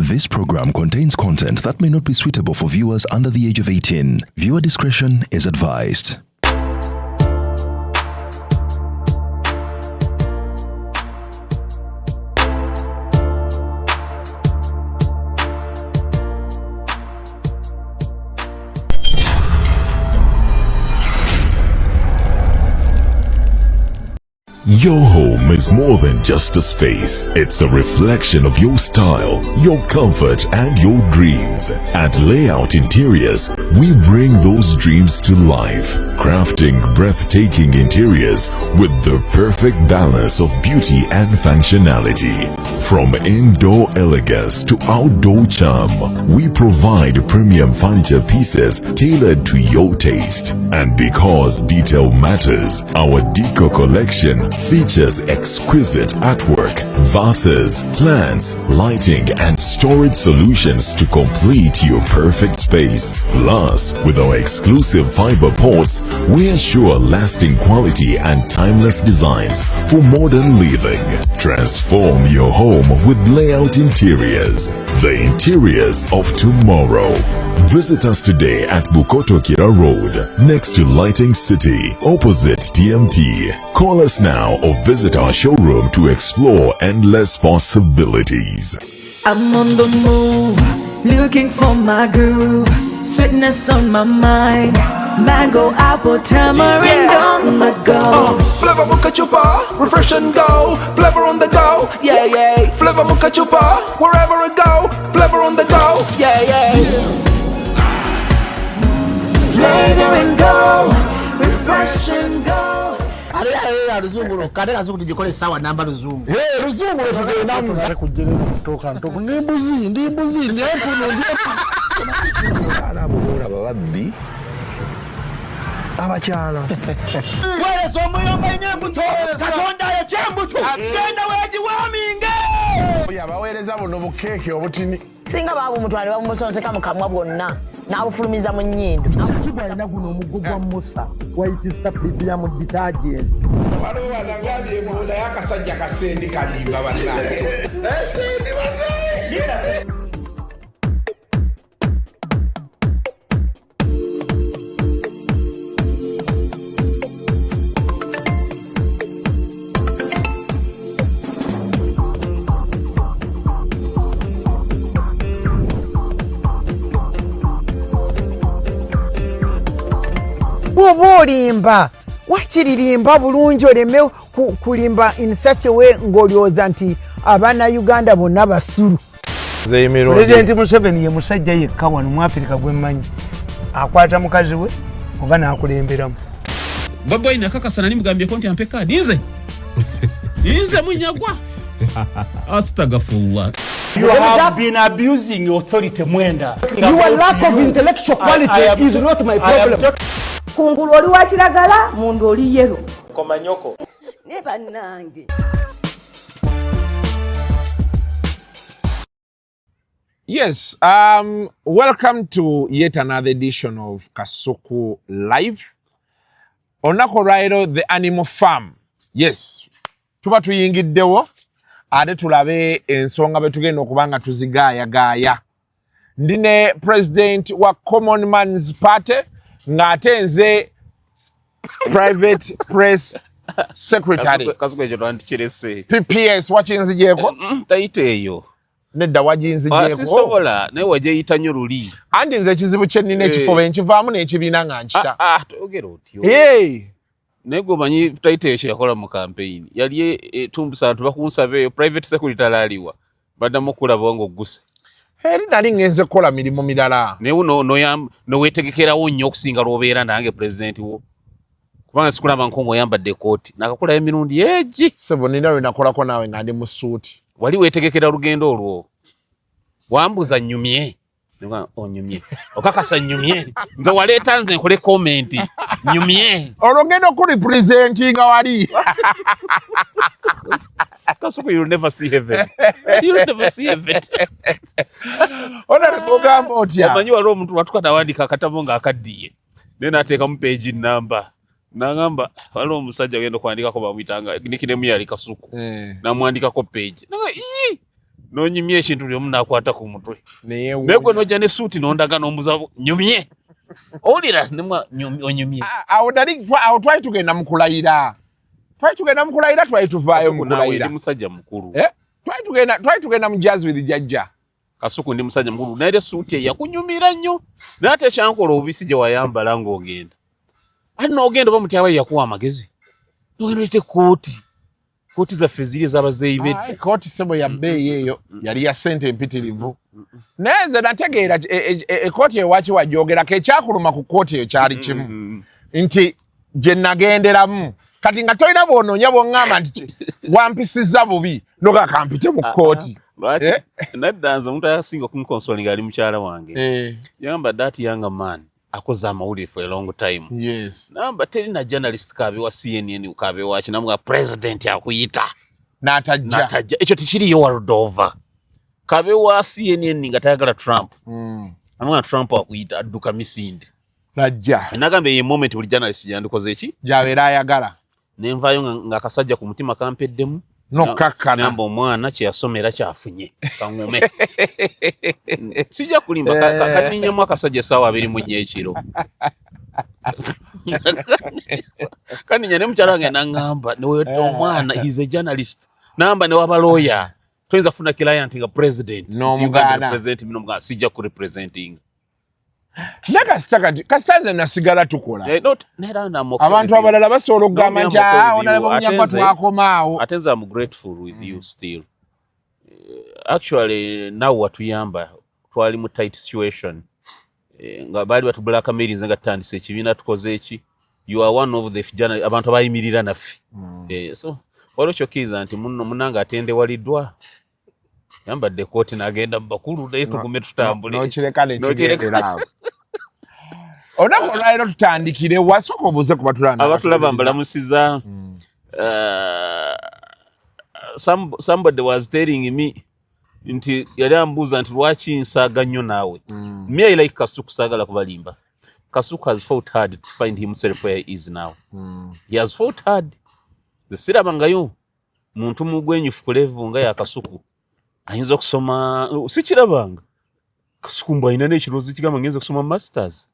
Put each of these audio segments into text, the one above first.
This program contains content that may not be suitable for viewers under the age of 18. Viewer discretion is advised. Your home is more than just a space. It's a reflection of your style, your comfort, and your dreams. At Layout Interiors, we bring those dreams to life, crafting breathtaking interiors with the perfect balance of beauty and functionality. From indoor elegance to outdoor charm, we provide premium furniture pieces tailored to your taste. And because detail matters, our Deco collection features exquisite artwork, vases, plants, lighting, and storage solutions to complete your perfect space. Plus, with our exclusive fiber ports, we ensure lasting quality and timeless designs for modern living. Transform your home with Layout Interiors, the interiors of tomorrow. Visit us today at Bukoto Kira Road, next to Lighting City, opposite TMT. Call us now or visit our showroom to explore endless possibilities. I'm on the move, looking for my groove, sweetness on my mind, mango, apple, tamarind on the go. Flavor Muka Chupa, refresh and go, flavor on the go, yeah, yeah. Flavor Muka Chupa, wherever I go, flavor on the go, yeah, yeah. Flavor and go, refresh and go. Ruzungu kadera zuku tujikole sawa namba ruzungu. Ruzungu wetu namu za kujele kutoka ntoko ndi mbuzi ndi hapo ndio ala bora babaddi abachala wale so mwiramba inyembuto katonda ya chembuto genda weji waminge ya bawereza buno bukeke obutini singa babu mutwale bamusonseka mukamwa bwonna nawufulumiza mu nnyindo kibwa ina guno omugogwa Musa white star premium detergent waliwo banangabye ebola yakasajja kasendi kalimba bannange sendi bannange. Olimba wakiririmba bulungi oleme kulimba in such a way ng'olyoza nti abaana Uganda bonna basulu. President Museveni ye musajja yekka wano mu Africa gwemmanyi akwata mukazi we oba n'akulemberamu. Bobo ina kakasana nimugambye konti ampe kadi nze munyagwa. Astagfirullah. You have been abusing authority Mwenda. Your lack of intellectual quality is not my problem. Kungulu oli wa kiragala, mundu oli yero. Komanyoko. Ne bannange. Yes, welcome to yet another edition of Kasuku Live. Onako Rairo, the animal farm. Yes, tuba tuyingiddewo ate tulabe ensonga betugenda okubanga tuzigaya. Ndine president wa Common Man's Party ngate nze private press secretary. Kasuku ejo twandikyerese. PPS wachinzijeko? Tayiteeyo. Nedda wajinzijeko. Sisobola naye wajeyita nnyo luli. Anti nze ekizibu kye nnina ekifo enkivaamu n'ekibiina nga nkita. Ogera otyo. Naye gomanyi tayiteeyo kye yakola mu campaign. Yali etumbusantu bakunsabe private secretary aliwa. Baddamu okulaba ng'ogguse. Eri nali ngenze kukola mirimu mirala. Naye noweetegekerawo nnyo okusinga lw'obeera nange president wo. Kubanga sikulaba nk'omuyambadde ekooti. Nakakola emirundi egi. Sebo nina lwe nakolako naawe nga ndi mu suuti. Wali weetegekera lugendo olwo. Wambuza nnyumye. Onyumye. Okakasa nnyumye. Nze waleeta nze nkole comment. Nnyumye. Olugendo ku representinga wali. Kasuku, you'll never see heaven. You'll never see heaven. Ona kugamba otya. Omanyi waliwo omuntu watuka nawandika akatabo nga akaddiye. Ne n'ateekamu page number. Nagamba waliwo omusajja agenda kwandikako bamuyitanga nickname yali Kasuku. Namwandikako page. nonyumye ekintu lyomu nakwata ku mutwe negwe nojja ne suuti nondaga nombuza nyumye owulira onyumye awo twali tugenda mukulayira twali tuvaayo mukulayira musajja mukulu twali tugenda mu jazz with jajja Kasuku ndi musajja mukulu naye suuti eyakunyumira nnyo nate kyankola obubisi gye wayambala ng'ogenda ate n'ogenda oba mutyaba yakuwa amagezi nogenete kooti zaffe ziri ez'abazeeyi bedde kooti sebo ya bbeeyi eyo yali ya ssente empitirivu naye nze nategeera ekooti ewaki wajoogerako ekyakuluma ku kooti eyo kyali kimu nti gye nagenderamu kati nga tolina bwonoonya bw'oŋŋamba nti wampisizza bubi nogakampite mu kooti naddanza omuntu ayasinga okumukonsolinga ali mukyala wange yagamba that young man akoze amawulire for a long time namba terina journalist kabe wa CNN kabe wa kinamwa president akuyita natajja ekyo tikiriyo world over kabe wa CNN nga tayagala Trump amwa Trump akuyita adduka misinde najja nagambe ye moment buli journalist yandikoze eki jabeera ayagala nenvayo nga akasajja ku mutima kampeddemu nokakkana namba omwana kye yasomera kyafunye kaŋume sijja kulimba kaninyemu akasajja essaawa 2 mu nnyekiro kaninya ne mukyala wange naŋŋamba omwana is a journalist namba ne waba lawyer toyinza kufuna client nga president n'omugaana sijja ku representing kasita nze nasigala tukola abantu abalala basobola okugamba nti onalaba Munyagwa twakomaawo ate nze I'm grateful with you still actually nawe watuyamba twali mu tight situation nga baali batublackmailings nga tutandise ekibiina tukoze eki you are one of the abantu abayimirira naffe so waliwo kyokkiiriza nti muno munange atendewaliddwa yambadde kooti n'agenda mu bakulu naye tugume tutambule n'okireka nekigenderawo olunaku olwaleero tutandikire wasooka obuuze ku abatulaba mbalamusiza somebody was telling me nti yali ambuuza nti lwaki nsaaga nnyo naawe me I like Kasuku saagala kubalimba Kasuku has fought hard to find himself where he is now he has fought hard sirabangayo muntu mugwenyufu ku level nga ya Kasuku ayinza okusoma sikirabanga Kasuku mbu ayina n'ekirowoozo kigamba ngenza okusoma masters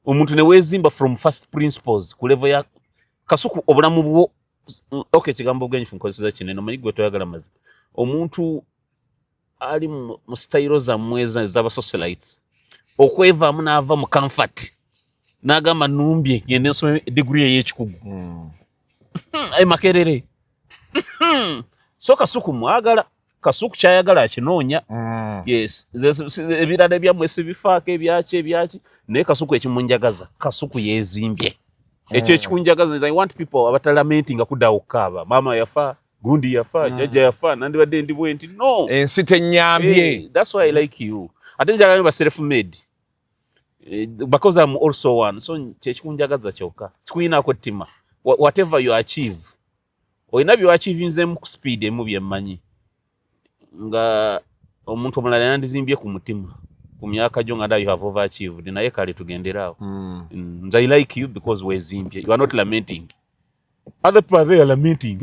omuntu ne weezimba from first principles ku level ya Kasuku obulamu bwo okay kigambo obwenyufu nkozesa kinene omanyi gwe toyagala mazima omuntu ali mu style zammwe ez'aba socialites okwevaamu n'ava mu comfort n'agamba numbye ngende nsome degree ey'ekikugu makerere so Kasuku mwagala Kasuku kyayagala akinoonya yes ebirala ebyammwe sibifaako ebyaki naye Kasuku ekimunjagaza Kasuku yeezimbye ekyo ekikunjagaza I want people abatalamentinga kuddawo okukaaba maama yafa gundi yafa jjajja yafa nandibadde ndi bwenti no ensi tennyambye that's why I like you ate njagala ba self made because I'm also one so kyekikunjagaza kyokka sikuyinaako ttima whatever you achieve oyina byoachivinze mu speed emu byemmanyi nga omuntu omulala yandizimbye ku mutima ku myaka gyo nga you have overachieved naye kale tugenderaawo nze I like you because wezimbye you are not lamenting other people are lamenting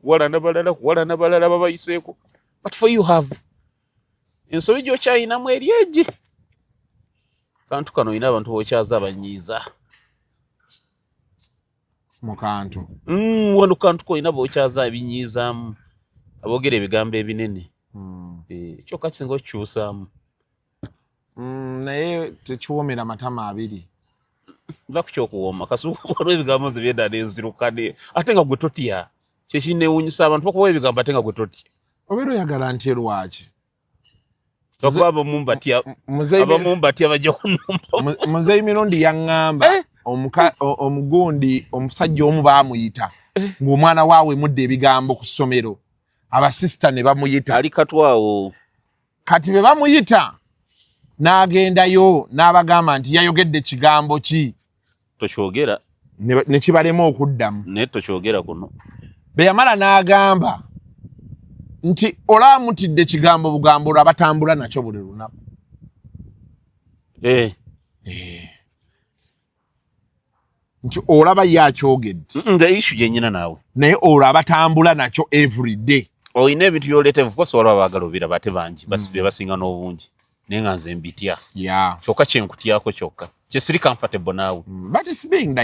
walana balala babayiseeko but for you have ensobi gy'okyayinamu eri egi kantu kano oyina abantu bokyaza abanyiiza mu kantu wano kantu koyina bokyaza ebinyiizaamu aboogera ebigambo ebinene kyokka kisinga okukyusaamu naye tekiwoomera matama abiri nva ku kyokuwooma Kasuku waliwo ebigambo nze byenda nenzirukane ate nga gwe totya kyekineewuunyisa abantu bakubawo ebigambo ate nga gwe totya obeera oyagala nti lwaki okuba abamu mbatya bajja kunumba muzeeyi mirundi yaŋŋamba omugundi omusajja omu baamuyita ng'omwana waawe mudde ebigambo ku ssomero abasisita ne bamuyita ali katwawo kati be bamuyita n'agendayo n'abagamba nti yayogedde kigambo ki tokyogera ne kibalema okuddamu naye tokyogera kuno be yamala n'agamba nti olaba mutidde kigambo bugambo olwo abatambula nakyo buli lunaku nti olaba ye akyogedde nga issue gyenyina naawe naye olwo abatambula nakyo every day oyina ebintu byoleta of course waliwo abagalubira bate bangi basibye basinga n'obungi naye nga nze mbitya kyokka kyenkutyako kyokka kyesiri comfortable naawe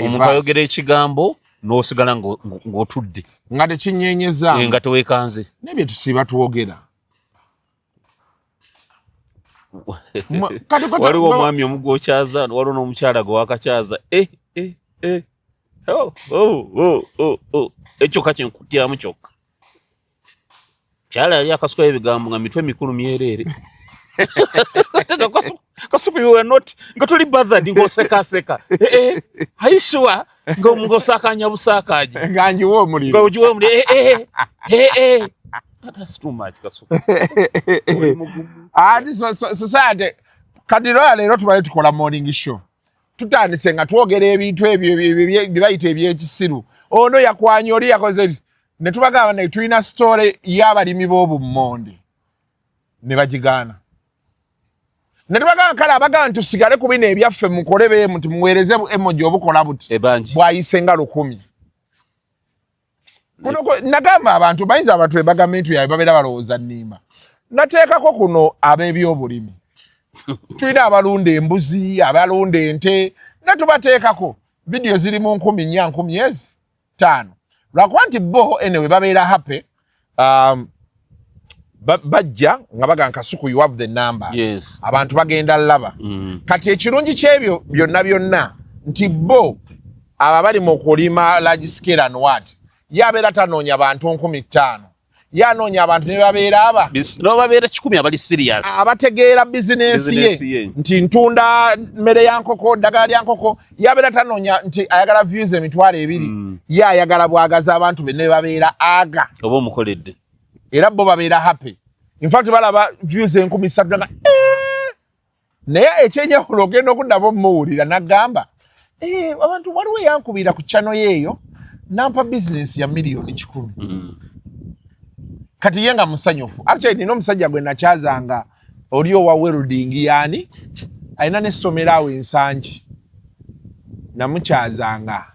omuntu ayogera ekigambo n'osigala ng'otudde nga tekinyenyeza nga teweekanze nebye tusiiba tuwogera waliwo omwami omugwokyaza waliwo n'omukyala gwe wakakyaza ekyokka kyenkutyamu kyokka kyala yali akasukayo ebigambo nga mitwe mikulu myereere tega Kasuku you were not nga tuli bothered ng'osekaseka are you sure ng'osakanya busakaji nga njiwa omuliro nga ojiwa omuliro that's too much Kasuku society kati leero tubale tukola morning show tutandise nga twogera ebintu ebyo bye bayita ebyekisiru ono yakwanya oli yakoze ne tubagamba ne tulina story y'abalimi b'obummonde ne bagigaana ne tubagamba kale abagamba tusigale ku bino ebyaffe mukole beemu tumuweereze emoji obukola buti bwayise nga 10 kuno nagamba abantu bayinza abantu ebagamentu yabe babeera balowooza nnimba nateekako kuno ab'ebyobulimi tulina abalunda embuzi abalunda ente natubateekako vidiyo ziri mu 10,000 lwakuba nti bo anyway babeera happy bajja nga bagamba Kasuku you have the number abantu bagenda laba kati ekirungi kyebyo byonna nti bo abali mu kulima large scale and what yabeera tanoonya abantu 15,000 yanoonya abantu ne babeera babeera 10 abali serious abategeera business ye nti ntunda mmere ya nkoko ddagala lya nkoko yabeera tanoonya nti ayagala views 2,000 ayagala bwagaza abantu be ne babeera aga oba omukoledde era bo babeera happy in fact balaba views 13,000 nga naye ekyenjawulo ogenda okuddako muwulira nagamba abantu waliwo yankubira ku channel yeeyo nampa business ya $1,000,000 kati yenga musanyufu actually nino omusajja gwe nakyazanga oli owa welding yani ayina n'essomero awo ensangi namukyazanga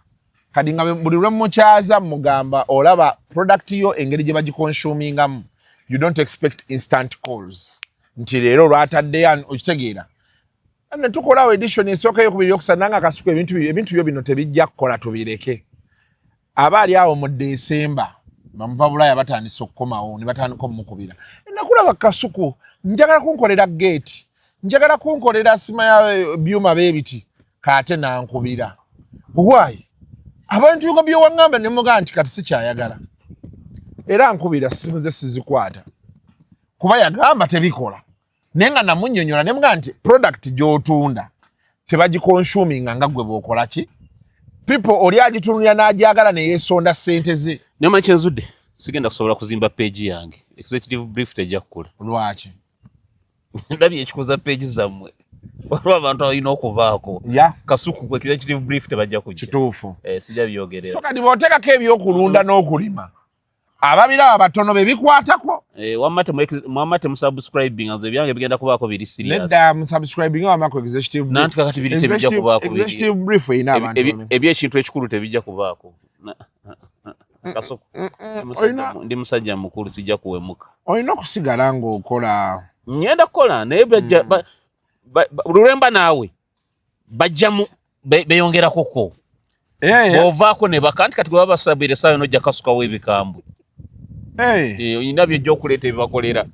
kadi nga buli lwe mukyaza mugamba olaba product yo engeri gye bagiconsumingamu you don't expect instant calls nti leero lwataddeyo okitegeera ne tukolawo edition esooka yokubiri yokusana Kasuku ebintu byo bino tebijja kukola tubireke abaali awo mu December bamuva Bulaya batandise okukomawo ne batandika omukubira nakulaba Kasuku njagala kunkolera gate njagala kunkolera sima ya byuma bebiti kate nankubira why abantu ngo byo wangamba ne muga nti kati sikyayagala era nkubira simuze sizikwata kuba yagamba tebikola nenga namunnyonnyola ne muga nti product gy'otunda tebagiconsuming nga gwe bwokola ki people oli agitunulira n'agyagala ne yeesonda ssente ze nema kyenzudde sigenda kusobola kuzimba page yange executive brief tejja kukola lwaki ndabye ekikuza page zammwe waliwo abantu balina okuvaako Kasuku ku executive brief tebajja kujja kituufu sijja byogerera so kati bw'oteekako ebyokulunda n'okulima ababiraba abatono be bikwatako wamma temusubscribing nze ebyange bigenda kubaako biri serious nedda musubscribing wamako executive brief nanti kakati biri tebijja kubaako executive brief erina abantu ebyekintu ekikulu tebijja kubaako Kasuku ndi musajja mukulu sijja kuwemuka olina okusigala ng'okola ngenda kukola naye lulemba naawe bajjamu beyongerakoko bw'ovaako ne baka nti kati gwe babasabire essaawa nojja kasukawo ebikambwe olina byojja okuleeta ebibakolera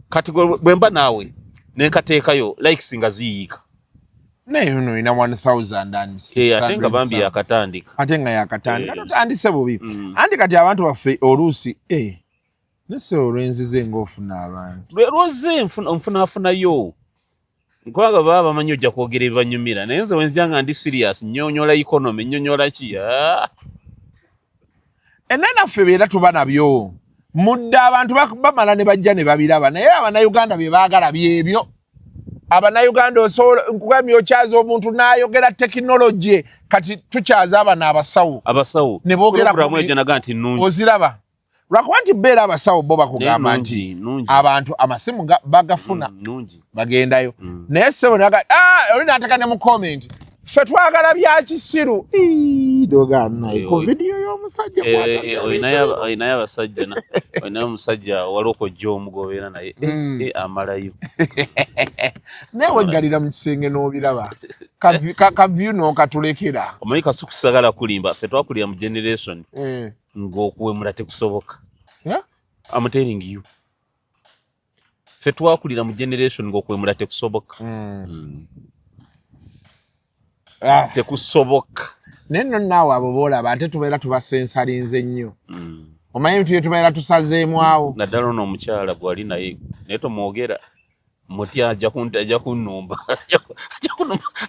kati bwe mba naawe nenkateekayo likes nga ziyiika naye ono olina 1,000 ate nga bambi yakatandika ate nga yakatandika totandise bubi anti kati abantu baffe oluusi nese olwenzize ng'ofuna abantu lwoze nfunaafunayo nkwaga baba bamanyi ojja kwogera ebibanyumira naye nze wenzira nga ndi serious nnyonyola economy nnyonyola ki enanaffe beera tuba nabyo mudde abantu bamala ne bajja ne babiraba naye abannayuganda bye baagala byebyo abannayuganda osobola nkugambye okyaza omuntu n'ayogera tekinologi kati tukyaza abana abasawo ne boogera nti nnungi oziraba lwakuba nti beera abasawo bo bakugamba nti abantu amasimu bagafuna bagendayo naye sebo oli n'atekane mu comment ffe twagala bya kisiru video gana ku video y'omusajja oyinayo abasajja na oyinayo omusajja waloko jo omugobera naye amalayo newe galira mu kisenge n'obiraba ka view n'okatulekera omanyi Kasuku sagala kulimba ffe twakulira mu generation ng'okuwemula tekusoboka. I'm telling you ffe twakulira mu generation ng'okuwemula tekusoboka. Tekusoboka. Neno naawe abo boolaba ate tubeera tubasensalinze nnyo. Omanyi ebintu tubeera tusazeemu awo. Naddala ono omukyala gwali naye tomwogera muti ajja kunnumba.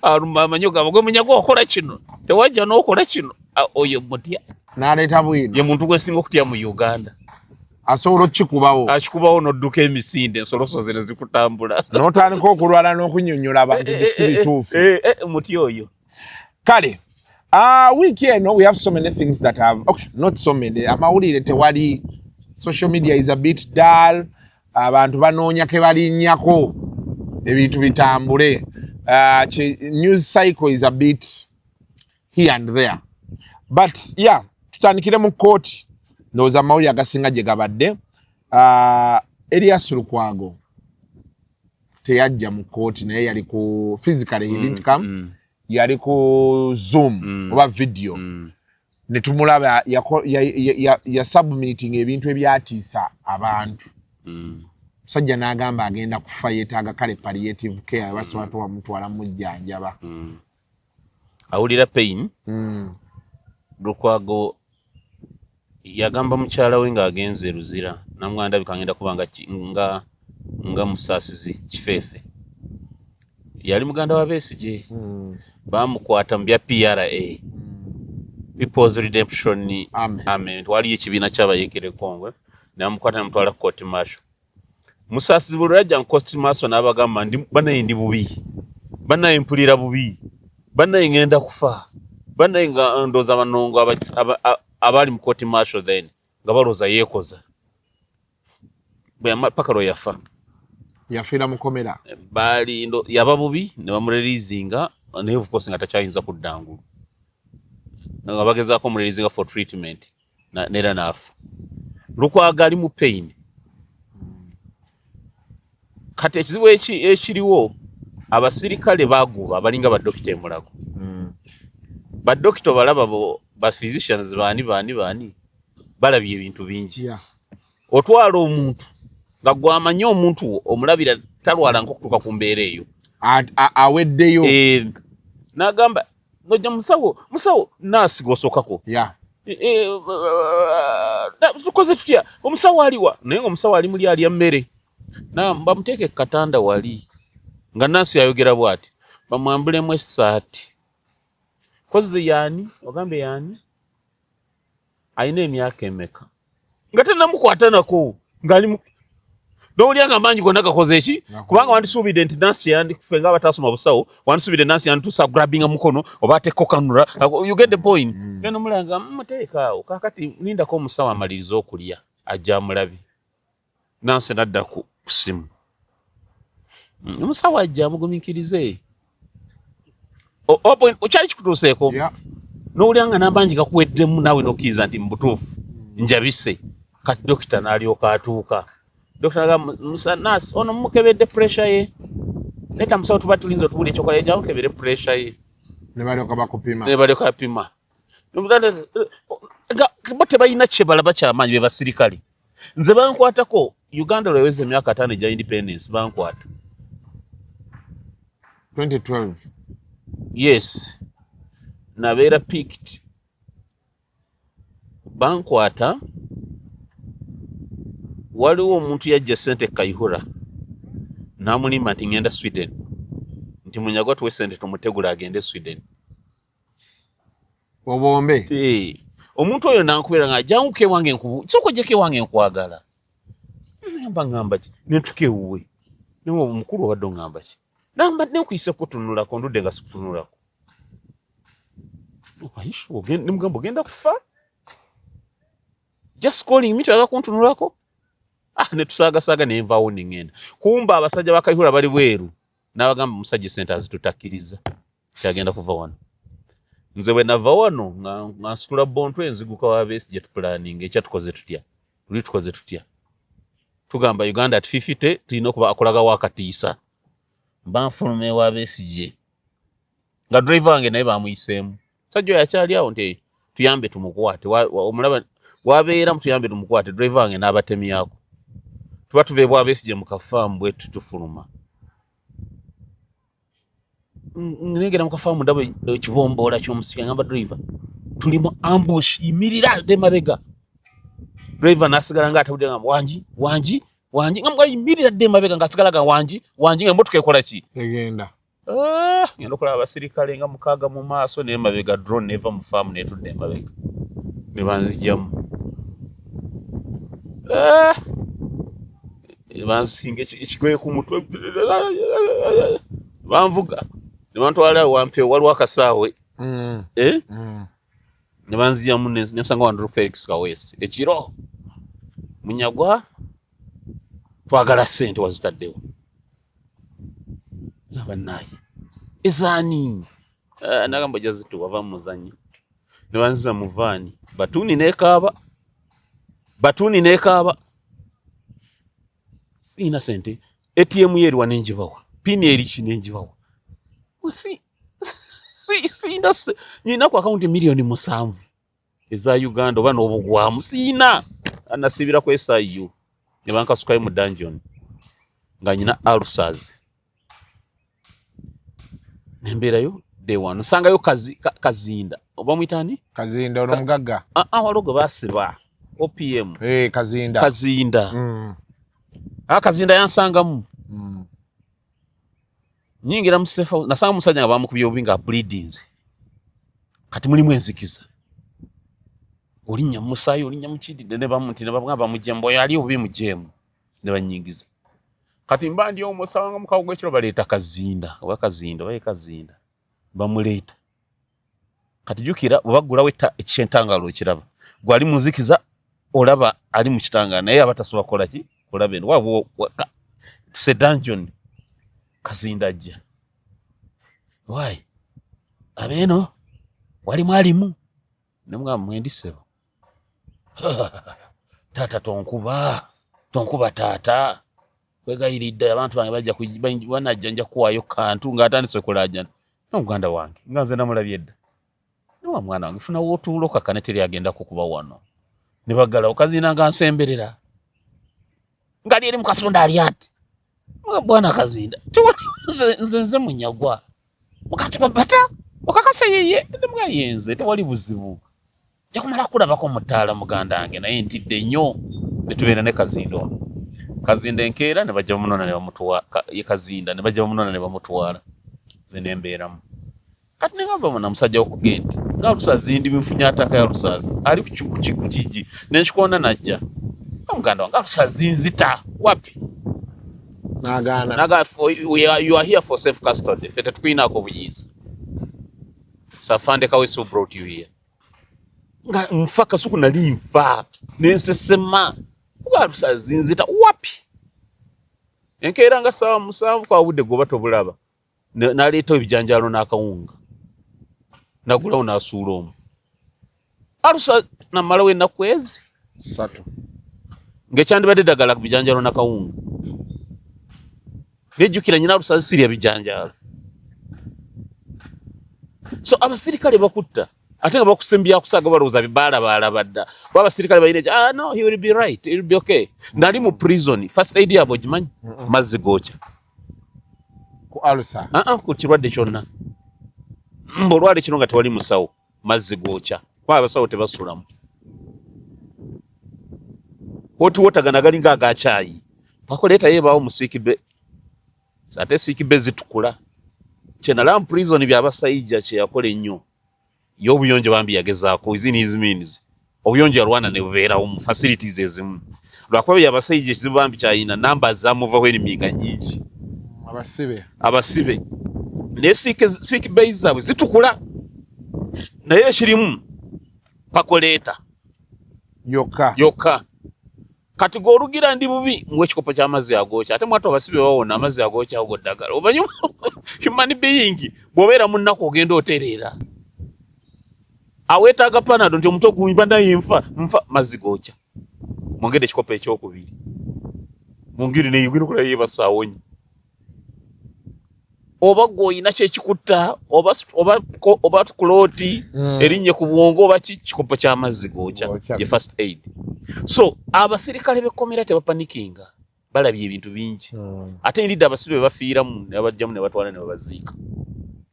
Alumba amanyo gabo gwe munyagwa okola kino tewajja n'okola kino oyo mutya n'aleeta bwino ye muntu gwesinga okutya mu Uganda. Asobola okikubawo akikubawo n'odduka emisinde ensoloso zino zikutambula n'otandika okulwala n'okunnyonnyola abantu si bituufu muti oyo. Kale week eno we have so many things that have not so many amawulire tewali social media is a bit dull abantu banoonya ke balinnyako ebintu bitambule news cycle is a bit here and there but yeah tutandikire mu court ndowooza amawulire agasinga gye gabadde ERIAS LUKWAGO teyajja mu court naye yali ku physically he didn't come yali ku Zoom oba video ne tumulaba ya submitting ebintu ebyatiisa abantu musajja n'agamba agenda kufa yeetaaga kale palliative care basobola bamutwala mujjanjaba awulira pain. LUKWAGO yagamba mukyala we ng'agenze Luzira namugamba bikagenda kuba nga musaasizi kifeefe yali muganda wa Besigye bamukwata mu bya PRA People's Redemption Amen waliyo ekibiina ky'abayekere Kongwe namukwata namutwala court martial musaasizi bwe yajja mu court martial n'abagamba banaye ndi bubi banaye mpulira bubi banaye ngenda kufa banaye nga ndoza banongo abali mu court martial then nga baloza yekoza paka lo yafa yafira mukomera bali ndo yaba bubi ne bamureleasinga ne of course nga tachayinza kuddangulu nga bagezaako mureleasinga for treatment nera nafu LUKWAGO ali mu pain kati ekizibu ekiriwo abasirikale baguba abalinga badokita emulago badokita balaba ba physicians bani balabye ebintu bingi otwala omuntu nga gwamanyi omuntu omulabira talwala nk'okutuuka ku mbeera eyo aweddeyo n'agamba nojja musawo naasi gosokako tukoze tutya omusawo aliwa naye ng'omusawo ali muli alya mmere bamuteeke katanda wali nga naasi ayogera bw'ati bamwambulemu essaati kozi yaani ogambe yaani ayina emyaka emeka nga tennamukwata ng'ali n'olyanga amaanyi gonna gakoze eki kubanga wandisuubidde nti nansi yandikufe nga abatasoma busawo wandisuubidde nansi yandituusa grabbinga mukono oba atekokanula you get the point genda omulanga muteeka awo kakati lindako omusawo amaliriza okulya ajja amulabi nansi nadda ku simu omusawo ajja amugumikirize okyali kikutuuseeko n'olyanga n'amaanyi gakuweddemu naawe n'okkiriza nti mubutuufu njabise kati dokita n'alyoka atuuka dokita agamba nasi ono mukebedde pressure ye leta musawo tuba tulinza otubula ekyokola ejja mukebere pressure ye ne balyoka bapima bo tebalina kye balaba kyamaanyi be basirikale nze bankwatako Uganda lweweza emyaka 5 egya independence bankwata 2012 yes nabeera picked bankwata waliwo omuntu yajja sente Kayihura namulimba nti ngenda Sweden nti munyagwa tuwe sente tumutegula agende Sweden obombe omuntu oyo nankubira nga janguke wange nkubu soko jeke wange nkwagala ngamba ki netukewuwe niwo omukulu wadde ngamba ki namba nekuyise kutunula ko ndudde nga sikutunula ko ayisho nimugamba genda kufa just calling me twaga kuntunula ko netusaagasaaga nenvaawo nengenda kumba abasajja bakayihula bali bweru n'abagamba musajja sente azitutakiriza kyagenda kuva wano nze bwe nava wano nga nsitula bontwe nziguka wa Besigye planning ekyatukoze tutya tugamba Uganda at 50 tulina okuba akolaga wakatiisa banfulume wa Besigye nga driver wange naye bamuyiseemu sajjo yakyali awo nti tuyambe tumukwate omulaba wabeera mutuyambe tumukwate driver wange n'abatemyako tuba tuve bwa Besigye mu kafaamu bwetu tufuluma ngegera mu kafaamu ndaba ekibomboola ky'omusika ngamba driver tuli mu ambush yimirira de mabega driver nasigala nga atawulira ngamba wangi ngamba yimirira de mabega ngasigala ga wangi emmotoka ekola ki egenda ngenda okulaba abasirikale nga mukaaga mu maaso naye mabega drone neva mu faamu netudde emabega ne banzijjamu bansinga ekigoye ku mutwe banvuga ne bantwala wampe waliwo akasaawe ne banzijjamu nensanga Wanduru Felix Kaweesi ekiro Munyagwa twagala ssente wazitaddewo abannaye ezaani nagamba jazitu wava muzanyi ne banziza mu vaani batuuni neekaaba siina sente ATM yerwa nenjibawa pini eriki nenjibawa siina nyina ku akaunti milioni 7 eza Uganda oba n'obugwamu siina anasibira ku SIU ne bankasukayo mu dungeon nga nyina ulcers nembeerayo day one nsangayo kazinda oba mwitani kazinda ono mugagga walogo basiba OPM kazinda kazinda yansangamu nyingira musefa nasanga musajja nga bamukubye obinga bleedings kati mulimu enzikiza olinya musayo olinya mukidde ne bamuti ne babanga mujembo yali obi mujemu ne banyingiza kati mbandi omusanga mukago gwekiro baleeta kazinda oba kazinda bamuleeta kati jukira bagula weta ekishentangalo ekiraba gwali muzikiza olaba ali mu kitanga naye abatasoba kola ki olaba eno wabo dungeon kazinda ajja why abeno wali mwalimu nemwa mwendisebo tata tonkuba tata kwegayiridde abantu bange bajja banajja kuwayo kantu ng'atandise okulajjana n'omuganda wange nga nze namulabye edda niwa mwana wange funa wootuulo kakane teri agenda kukuba wano ne baggalawo kazinda nga nsemberera ngali eri mukasonda ali ati bwana kazinda nze Munyagwa mukatuka bata okakasa yeye ndimwa yenze tewali buzibu jakumala kulabako mutaala muganda wange naye ntidde nnyo ne tubeera ne kazinda enkeera ne bajja munona ne bamutwala kazinda ne bajja munona ne bamutwala zine mbeeramu kati ne ngamba mwana musajja okugenda nga lusazi ndi mfunya ataka ya lusazi ali kukiji nenchikona najja muganda wange lusazi nzita wapi naga you are here for safe custody fete tukwina ko buyinza safande Kaweesi who brought you here nga mfaka suku nalimfa nensesema lusazi nzita wapi enkeera nga sawa musanvu kwa budde goba tobulaba naleeta ebijanjalo n'akawunga nagulawo n'asuula omu alusa namalawo ennaku ezi 3 ng'ekyandibadde ddagala ku bijanjalo n'akawunga nejjukira nyina alusazi sirya bijanjalo so abasirikale bakutta ate nga bakusembya kusaga balowooza baalaba dda bo abasirikale balina no he will be right, he will be okay. Nali mu prison first aid yabo gimanyi mazzi gookya ku alusa ku kirwadde kyonna olwali kino nga tewali musawo mazzi gookya kuba abasawo tebasulamu wotiwotagana galinga agakyayi pakoleeta yeebaawo mu siikibe ate siikibe zitukula kyenala mu prison byabasayijja kyeyakola ennyo y'obuyonjo bambi yagezaako within his means obuyonjo yalwana ne bubeerawo mu facilities ezimu lwakuba byabasayijja ekizibu bambi kyayina namba zamuvaho eniminga nyingi abasibe naye siikibe zaabwe zitukula naye ekirimu pakoleeta yokka kati g'olugira ndi bubi muwe ekikopo ky'amazzi agookya ate mwatu abasibe bawona amazzi agookya ago ddagala omanyi human being bw'obeera mu nnaku ogenda otereera awetaaga panado nti omuntu ogumba naye nfa mazzi gookya mwongedde ekikopo ekyokubiri mungiri neyugire okulaba yebasaawo nnyo oba gw'olina kyekikutta oba tukulooti erinnye ku bwongo oba kikopo ky'amazzi gookya ye first aid. So abasirikale b'ekkomera tebapanikinga, balabye ebintu bingi ate ndidde abasibe bafiiramu ne babajjamu ne batwala ne babaziika.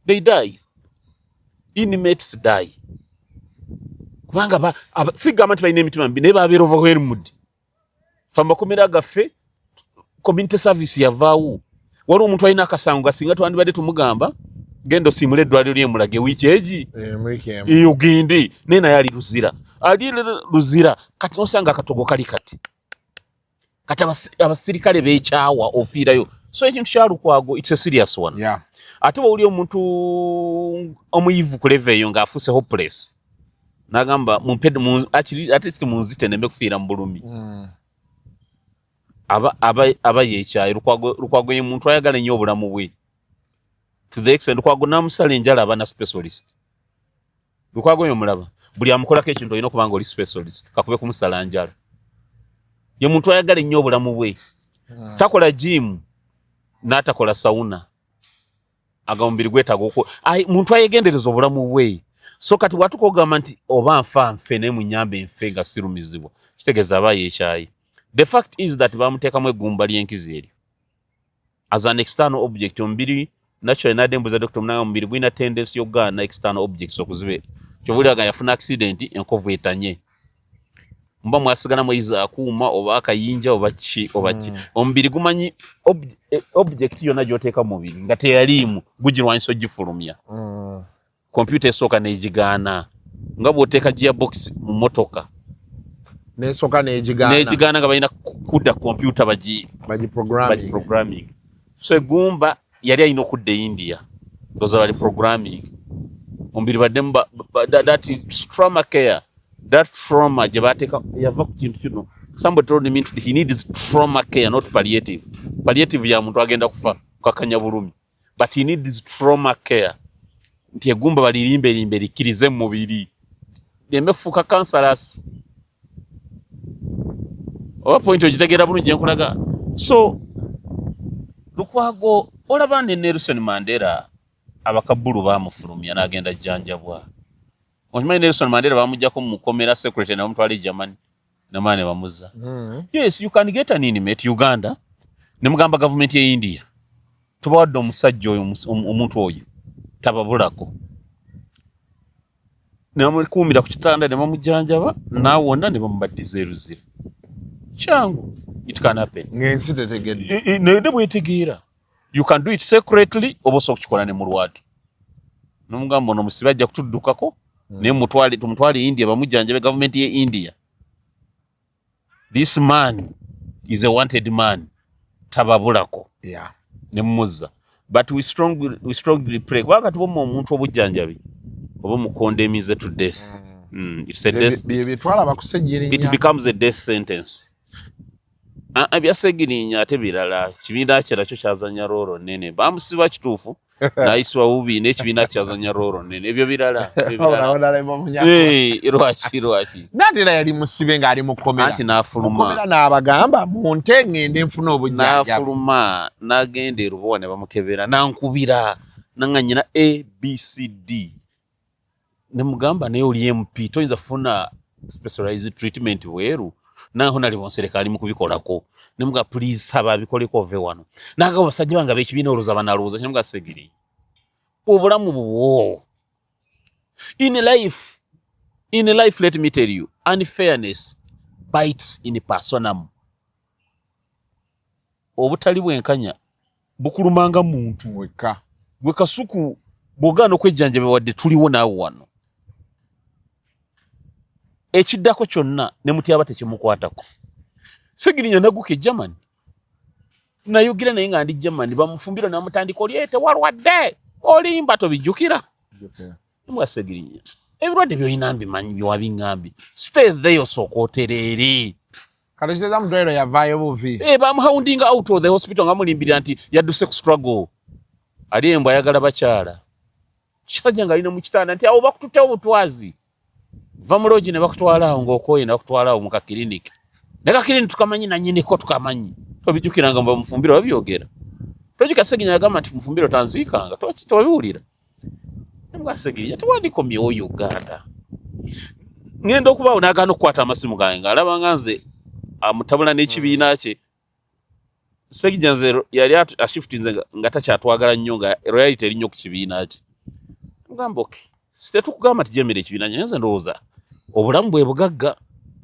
They die. Inmates die. Kubanga sigamba nti balina emitima mibi naye babeera overwhelmed. Fa makomera gaffe community service yavaawo. Waliwo omuntu alina akasango gasinga twandibadde tumugamba genda osiimula eddwaliro ly'emulage wiiki egi ogende naye naye ali luzira kati nosanga akatogo kali kati abasirikale beekyawa ofiirayo. So ekintu kya Lukwago it's a serious one. Ate bw'oli omuntu omuyivu ku level eyo ng'afuuse hopeless n'agamba at least munzite nembe kufiira mu bulumi aba yeekyaye. Lukwago ye muntu ayagala ennyo obulamu bwe to the extent Lukwago n'amusala enjala aba na specialist. Lukwago yo mulaba buli amukolako ekintu olina okuba nga oli specialist kakube kumusala njala. Ye muntu ayagala ennyo obulamu bwe takola gym n'atakola sauna aga omubiri gwetaaga muntu ayegendereza obulamu bwe. So kati watukogamba nti oba nfe naye munyambe nfe nga sirumizibwa kitegeeza aba yeekyaye. The fact is that bamuteekamu eggumba ly'enkizi eryo as an external object. Omubiri naturally nadembuza Dr. Munanga omubiri gwina tendency y'okugaana external objects okuzibe kyovuliraga yafuna accident enkovu etanye mba mwasigana mweyiza akuuma oba akayinja oba ki omubiri gumanyi object yonna gy'oteeka mu mubiri nga teyaliimu gugirwanyisa ogifulumya. Computer esooka n'egigaana nga bw'oteeka gearbox mu motoka n'esooka n'egigaana nga balina kudda computer bagi programming. So eggumba yali alina okudda India ndowooza bali programming omubiri baddemu that trauma care, that trauma gye baateeka yava ku kintu kino. Somebody told me he needs trauma care, not palliative. Palliative ya muntu agenda kufa kakanya bulumi, but he needs trauma care. Nti eggumba balirimbe likkirize mu mubiri lyemefuuka cancerous. Oba point ogitegeera bulungi enkulaga. So Lukwago olaba ne Nelson Mandela abakabulu baamufulumya n'agenda jjanjabwa. Okimanyi Nelson Mandela bamuggyako mu mukomera secretary ne bamutwala e Germany namala ne bamuzza. Yes, you can get an inmate Uganda ne mugamba gavumenti ya India tubawadde omusajja oyo omuntu oyo tababulako ne bamukuumira ku kitanda ne bamujjanjaba n'awona ne bamubaddiza eruzira. Changu it can happen ng'ensi tetegedde ne bwetegeera. You can do it secretly oba osobola okukikola ne mu lwatu n'omugamba ono musibe ajja kutuddukako naye tumutwale India bamujjanjabe gavumenti ye India. This man is a wanted man tababulako ne muzza. But we strongly pray kubanga tuboma omuntu obujjanjabi oba mukondemize to death. It's a death. It becomes a death sentence. Byasegirinya ate birala kibiina kye nakyo kyazanya rooro nene bamusiba kituufu n'ayisibwa bubi n'ekibiina kyazanya rooro nene ebyo birala lwaki n'atera yali musibe ng'ali mu kkomera anti n'afuluma n'abagamba munte ngende nfuna obujjanjabi n'afuluma n'agenda e Lubowa ne bamukebera n'ankubira nanga nyina ABCD ne mugamba naye oli MP toyinza kufuna specialized treatment weeru naho nali bonserikali mu kubikolako ne muga please saba bikoleko ove wano naga basajja banga bekibiina oluza banalooza kye muga segiri obulamu buwo in life let me tell you unfairness bites in personam. Obutali bwenkanya bukulumanga muntu weka gwe Kasuku bw'ogaana okwejjanjaba wadde tuliwo naawe wano ekiddako kyonna ne mutyaba tekimukwatako. Segirinya naguka e Germany nayogera naye nga ndi Germany bamufumbira namutandika oli tewalwadde olimba tobijjukira mbwa Segirinya ebirwadde by'olina mbimanyi byewabiŋŋambi stay there osooka otereere kati kiteza mudwaliro yavaayo buvi bamuhounding out of the hospital nga mulimbirira nti yadduse ku struggle ali embwa ayagala bakyala kisajja nga alina mu kitanda nti awo bakututtewo butwazi va mu lodge ne bakutwala awo ng'okooye ne bakutwala awo mu kakiriniki ne kakiriniki tukamanyi nannyiniko tukamanyi tobijjukiranga mu Mufumbiro babyogera tojjuka Sseginya yagamba nti Mufumbiro tanziikanga tobiwulira nebwa Sseginya tewandikomyewo Uganda ngenda okubaawo n'agaana okukwata amasimu gange ng'alaba nga nze amutabula n'ekibiina kye Sseginya nze yali ashiftinze nga takyatwagala nnyo nga royalty eri nnyo ku kibiina kye ngamba oke situkugamba tijemere ekibiina kye nze ndowooza obulamu bwe bugagga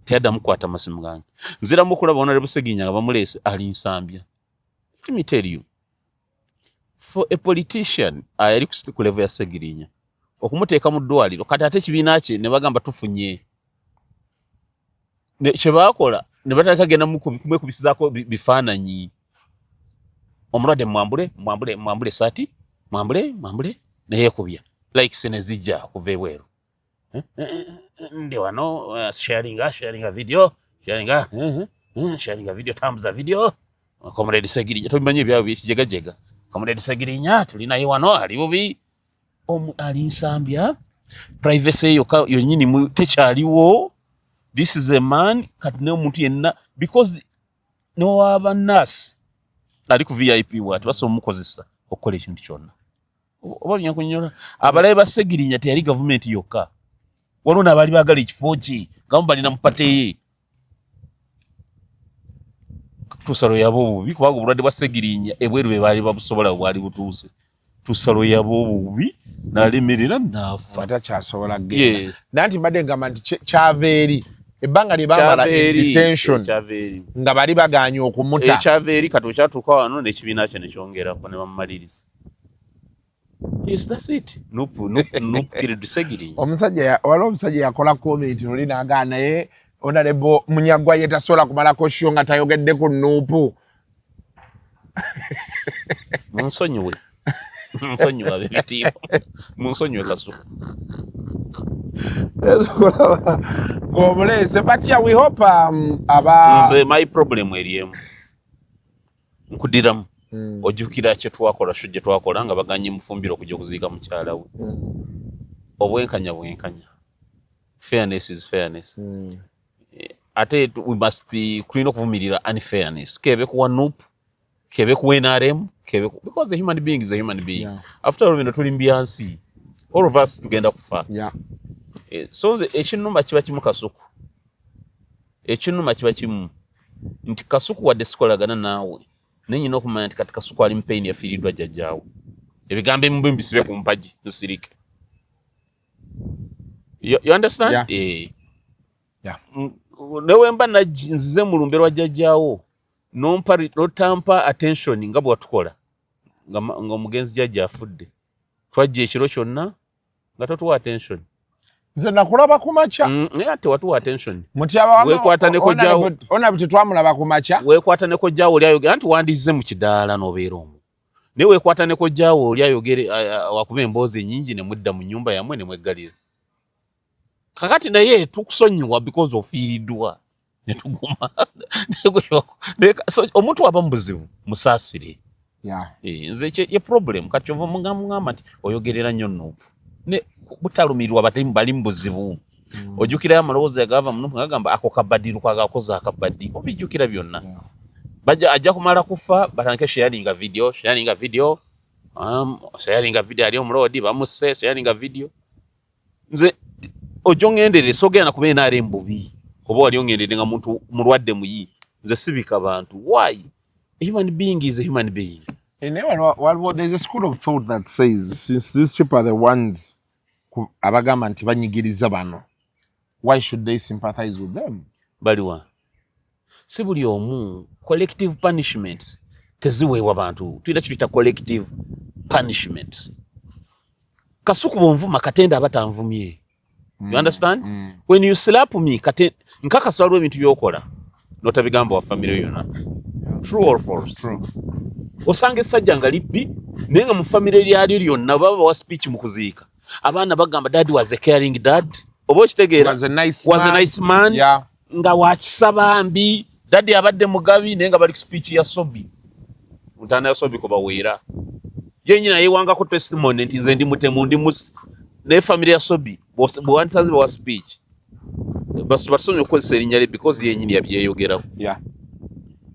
teyaddamu kukwata amasimu gange nziramu okulaba Honorable Sseginya nga bamuleese ali nsambya. Let me tell you, for a politician ayali ku level ya Ssegirinnya okumuteeka mu ddwaliro kati ate ekibiina kye ne bagamba tufunye kye baakola ne batandika genda kumwekubisizaako bifaananyi omulwadde mwambule saati mwambule neyeekubya likes ne zijja kuva ebweru ndi wano sharinga video sharinga video tambuza video Comrade Ssegirinnya tobimanyi ebyabo byekijegajega Comrade Ssegirinnya tulinaye wano ali bubi ali nsambya privacy yonyini tekyaliwo. This is a man kati ne omuntu yenna because no waba nurse ali ku VIP watu baso mukozesa okukola ekintu kyonna oba byankunyola abalabe ba Ssegirinnya teyali gavumenti yokka waliwo n'abali baagala ekifo kye gamu balina mupateye tusalo yabo bubi kubanga obulwadde bwa Ssegirinnya ebweru be baali babusobola bwali butuuse tusalo yabo bubi n'alemerera n'afa atakyasobola genda nanti mbadde ngamba nti kyaveeri ebbanga lye bamala detention nga bali baganye okumuta ekyaveeri kati okyatuuka wano n'ekibiina kye ne kyongerako ne bamumaliriza. Yes, that's it. Nupu kiridu Ssegirinnya. Waliwo omusajja yakola comment noli n'agaana naye Honorable Munyagwa ye tasobola kumalako show nga tayogedde ku Nupu. Munsonyiwe ab'ebitiibwa. Munsonyiwe Kasuku. Ng'omuleese but yeah, we hope nze my problem eriemu nkudiramu ojjukira kye twakola shujje twakola nga baganye Mufumbiro okujja okuziika mukyala we obwenkanya fairness is fairness ate we must kulina okuvumirira unfairness kebe kuwa NUP kebe ku NRM because the human being is a human being after all bino tuli mbyansi all of us tugenda kufa so nze ekinuma kiba kimu Kasuku ekinuma kiba kimu nti Kasuku wadde sikolagana naawe nenyina okumanya nti kati Kasuku ali mpaini yafiiriddwa jjajjaawe ebigambo ebimu mbisibe ku mpagi nsirike you understand newe mba nzize mu lumbe lwa jjajjaawo notampa attention nga bwatukola nga omugenzi jjajja afudde twajja ekiro kyonna nga totuwa attention nze nakulaba ku makya ate watuwa attention wekwata ne kojjaawo ona biti twamulaba ku makya wekwata ne kojjaawo oli ayogera nti wandize mu kidaala n'obeera omwo naye wekwata ne kojjaawo oli ayogere wakuba emboozi ennyingi ne mudda mu nnyumba yammwe ne mweggalira kakati naye tukusonyiwa because ofiiriddwa ne tuguma omuntu waba mu buzibu musaasire nze ye problem kati kyova mugamba nti oyogerera nnyo Nupu ne butalumirwa bali mu buzibu ojjukirayo amaloboozi agava mu Nupu ngagamba ako kabaddiru kwagakoze akabaddi obijjukira byonna ajja kumala kufa batandike sharinga video ali omuloodi bamusse sharinga video nze ojo ngendere sogenda kubeera naale mbubi oba wali ongendere nga muntu mulwadde muyi nze sibika bantu why a human being is a human being. There's a school of thought that says since these people are the ones abagamba nti banyigiriza bano, why should they sympathize with them? Baliwa si buli omu collective punishments teziweebwa bantu tulina kiyita collective punishments. Kasuku bonvuma katenda abatanvumye. You understand? When you slap me nkakasa waliwo ebintu byokola notabigamba wa family yonna. True or false? True. Osanga essajja nga libbi naye nga mu family lyalyo lyonna baba wa speech mu kuziika abaana bagamba dad was a caring dad oba okitegeera was a nice man nga wakisaba mbi dad abadde mugabi naye nga bali ku speech ya Sobi mutanda ya Sobi ko baweera yenyina yewangako testimony nti nze ndi mutemu ndi naye family ya Sobi bw'ansaze wa speech basomye okukozesa erinnya lye because yennyini yabyeyogeraho.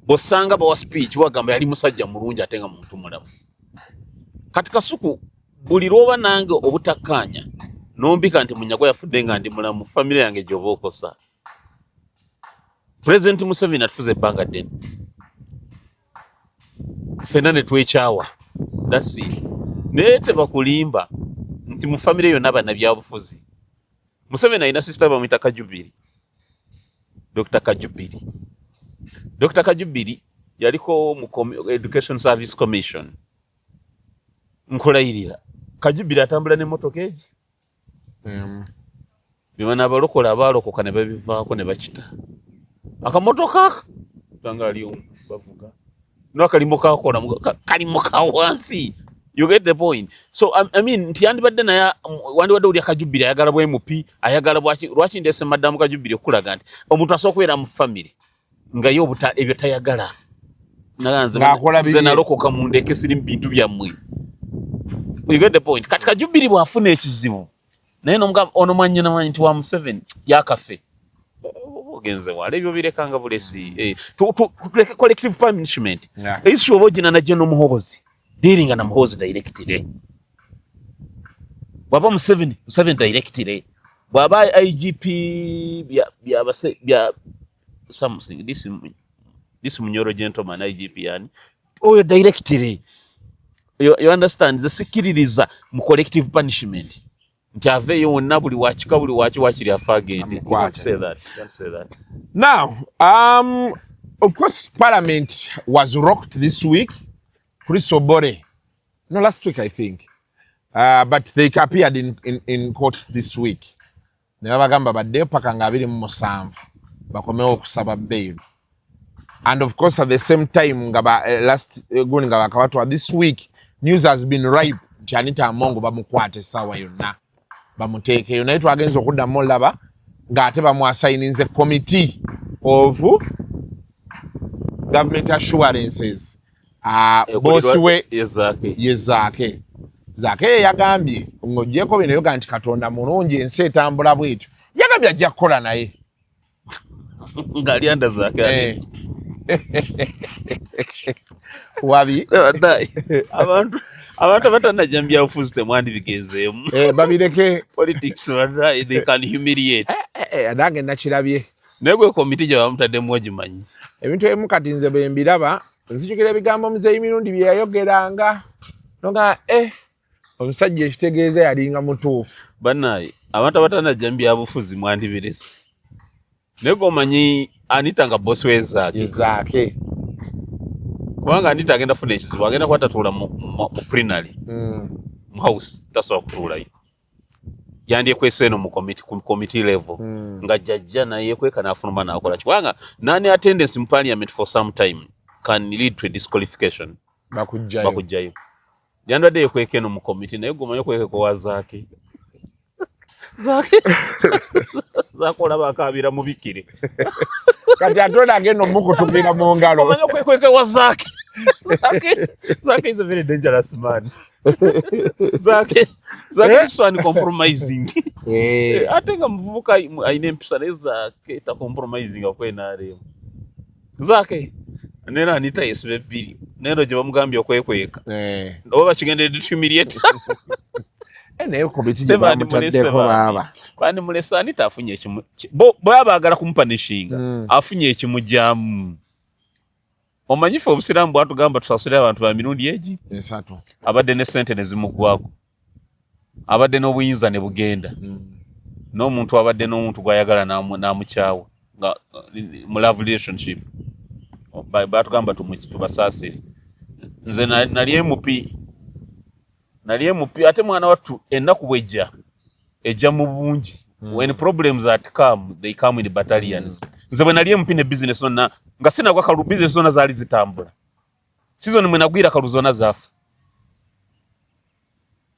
Bw'osanga bawa speech bagamba yali musajja mulungi ate nga muntu mulamu. Kati Kasuku buli lwoba nange obutakkaanya nombika nti Munyagwa yafudde nga ndi mulamu family yange gy'oba okosa. President Museveni atufuze ebbanga ddene. Ffenna ne twekyawa. That's it. Naye tebakulimba nti mu family yonna bannabyabufuzi. Museveni alina sister bamuyita Kajubiri. Dr. Kajubiri. Dr. Kajubiri yaliko mu Education Service Commission. Nkulayirira. Kajubiri atambula n'emmotoka egi. Bimana abalokola abalokoka ne babivaako ne bakita. Akamotoka aka tanga aliyo bavuga. No kalimo kakola kalimo ka wansi. You get the point. So I mean ntiyandibadde naye wandibadde uli Kajubiri ayagala bwe MP ayagala lwaki ndese madamu Kajubiri okulaga nti omuntu asokwera mu family nga yo buta ebyo tayagala. Nze nalokoka mu ndeke siri mu bintu byammwe. You get the point. Kati Kajubiri bwafuna ekizibu naye nomugamba ono mwanyi na mwanyi wa Museveni yakafe. Ogenze wale ebyo birekanga bulesi. Collective punishment. Issue obojina na General Muhozi. Dealing na Muhozi directly. Baba Museveni directly. Baba IGP bya something this Munyoro gentleman IGP yani. Oh directly. You understand the security is mu collective punishment. Ntiave yonna buli wachika buli wachiri afagende. You can't say that. Now, of course, Parliament was rocked this week. Chris Obore. No, last week I think. But they appeared in court this week. Nebagamba badde paka nga 27 bakomewo okusaba bail. And of course at the same time last going nga this week news has been ripe. Janita Amongo bamukwate sawa yonna. Bamuteke United against okudda molaba ngate bamwassigninze committee of government assurances. Boss we yezake zake yagambye ngojeko bino yoga nti Katonda mulungi ensi etambula bwetu yagambye ajja kukola naye ngali anda zake wabi abantu batanajambya ufuzi temwandi bigezeemu babireke politics they can humiliate adange nakirabye negwe committee gye bamutadde mwogimanyi ebintu ebimu kati nze bwe mbiraba nzijukira ebigambo muzeeyi emirundi bye yayogeranga noga omusajja ekitegeeza yalinga mutuufu bannaye abantu abatanajambya bufuzi mwandi biresi nego omanyi Anita nga boss we zaake kubanga Anita agenda funa ekizibu agenda kwatatuula mu plenary mu house tasobola kutuulayo yandyekwese eno mu committee level nga jjajja naye kweka n'afuluma n'akola kubanga nani attendance mu parliament for some time can lead to a disqualification bakujjayo yandwadde yekweka eno mu committee naye gomanyi okweka kwa zaake zakola bakabira mubikire kati atona agenda omukutumira mu ngalo omanyi okweka wa zaake is a very dangerous man. Zake is one compromising. Ate nga muvubuka ayina empisa naye Zake ta compromising okwenaremu. Zake nera Anita yesibe bbiri nero gye bamugambye okwekweka oba kigendedde humiliate naye committee gye bamutaddeko baba bandi mulesa Anita afunye ekimu bwaba agala kumupanishinga afunye ekimujjamu. Omanyifu obusiramu bwatugamba tusasule abantu ba mirundi egi esatu abadde ne sente ne zimugwako abadde n'obuyinza ne bugenda n'omuntu abadde n'omuntu gwayagala namukyawa nga mu love relationship batugamba tubasaasire. Nze nali MP ate mwana wattu ennaku bwejja ejja mu bungi. When problems that come they come in battalions. Nze bwe nali MP ne business nonna nga sinagwa kalu business zona zaali zitambula. Season mwe nagwira kalu zona zafu.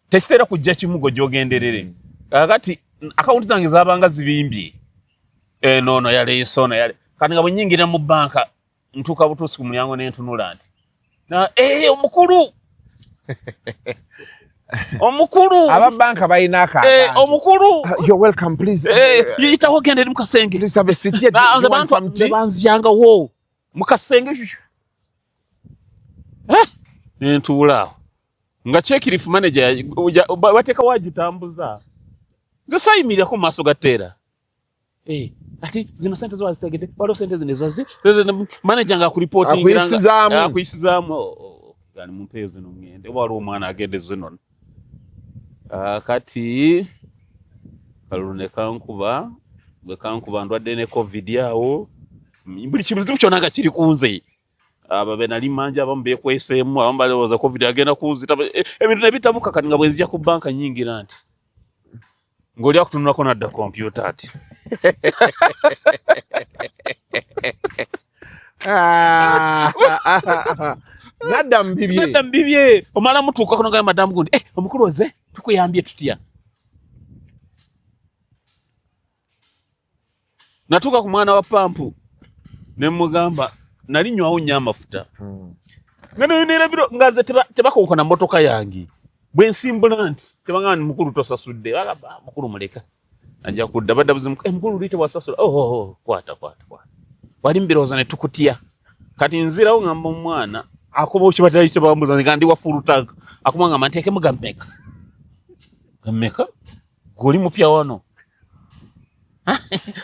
Tekitera kujja kimugo gyogenderere. Kakati account zange zabanga zibimbye. Nono yale yesona yale. Kati nga bwenyingira mu banka ntuka butusi ku mulyango ne ntunula nti. Na omukulu. Omukulu. Aba banka bayina aka. Omukulu. You're welcome, please. Yitaho gende mukasenge. Please have a seat here. Na abantu banziyanga wo. Mukasenge. Nentuula. Nga checkirifu manager bateka wajitambuza. Zesayimira ko maso gatera. Ati zino sente zo azitegede. Walo sente zinezazi. Manager nga kuripotingira nga akuyisizamu. Yani mumpezo no ngende. Walo omwana agende zino. Kati kalune kankuba ndwadde ne covid yawo. Buli kibuzibu kyonanga kiri kunze. Ababe nali manja abamu bekwesemu abamu balowooza covid agenda kunzita ebintu nebitabuka kati nga bwenzija ku banka nyingi nanti ng'oli akutunulako nadda kompyuta ati nadda mbibye omala mutuuka kuno gaya madamu gundi omukulu oze tukuyambye tutya natuuka ku mwana wa pampu ne mugamba nali nywawo nnyo amafuta nerabiro ngaze tebakawukana motoka yange bwe nsimbula nti tebagamba ni mukulu tosasudde alaba mukulu muleka ajja kudda baddabuzi mukulu luyite bwasasula kwata wali mbirowooza ne tukutya kati nzirawo ngamba omwana akoba okibadde kyebambuza nga ndi wafulutanka akuma ngamba nteekemu gammeka goli mupya wano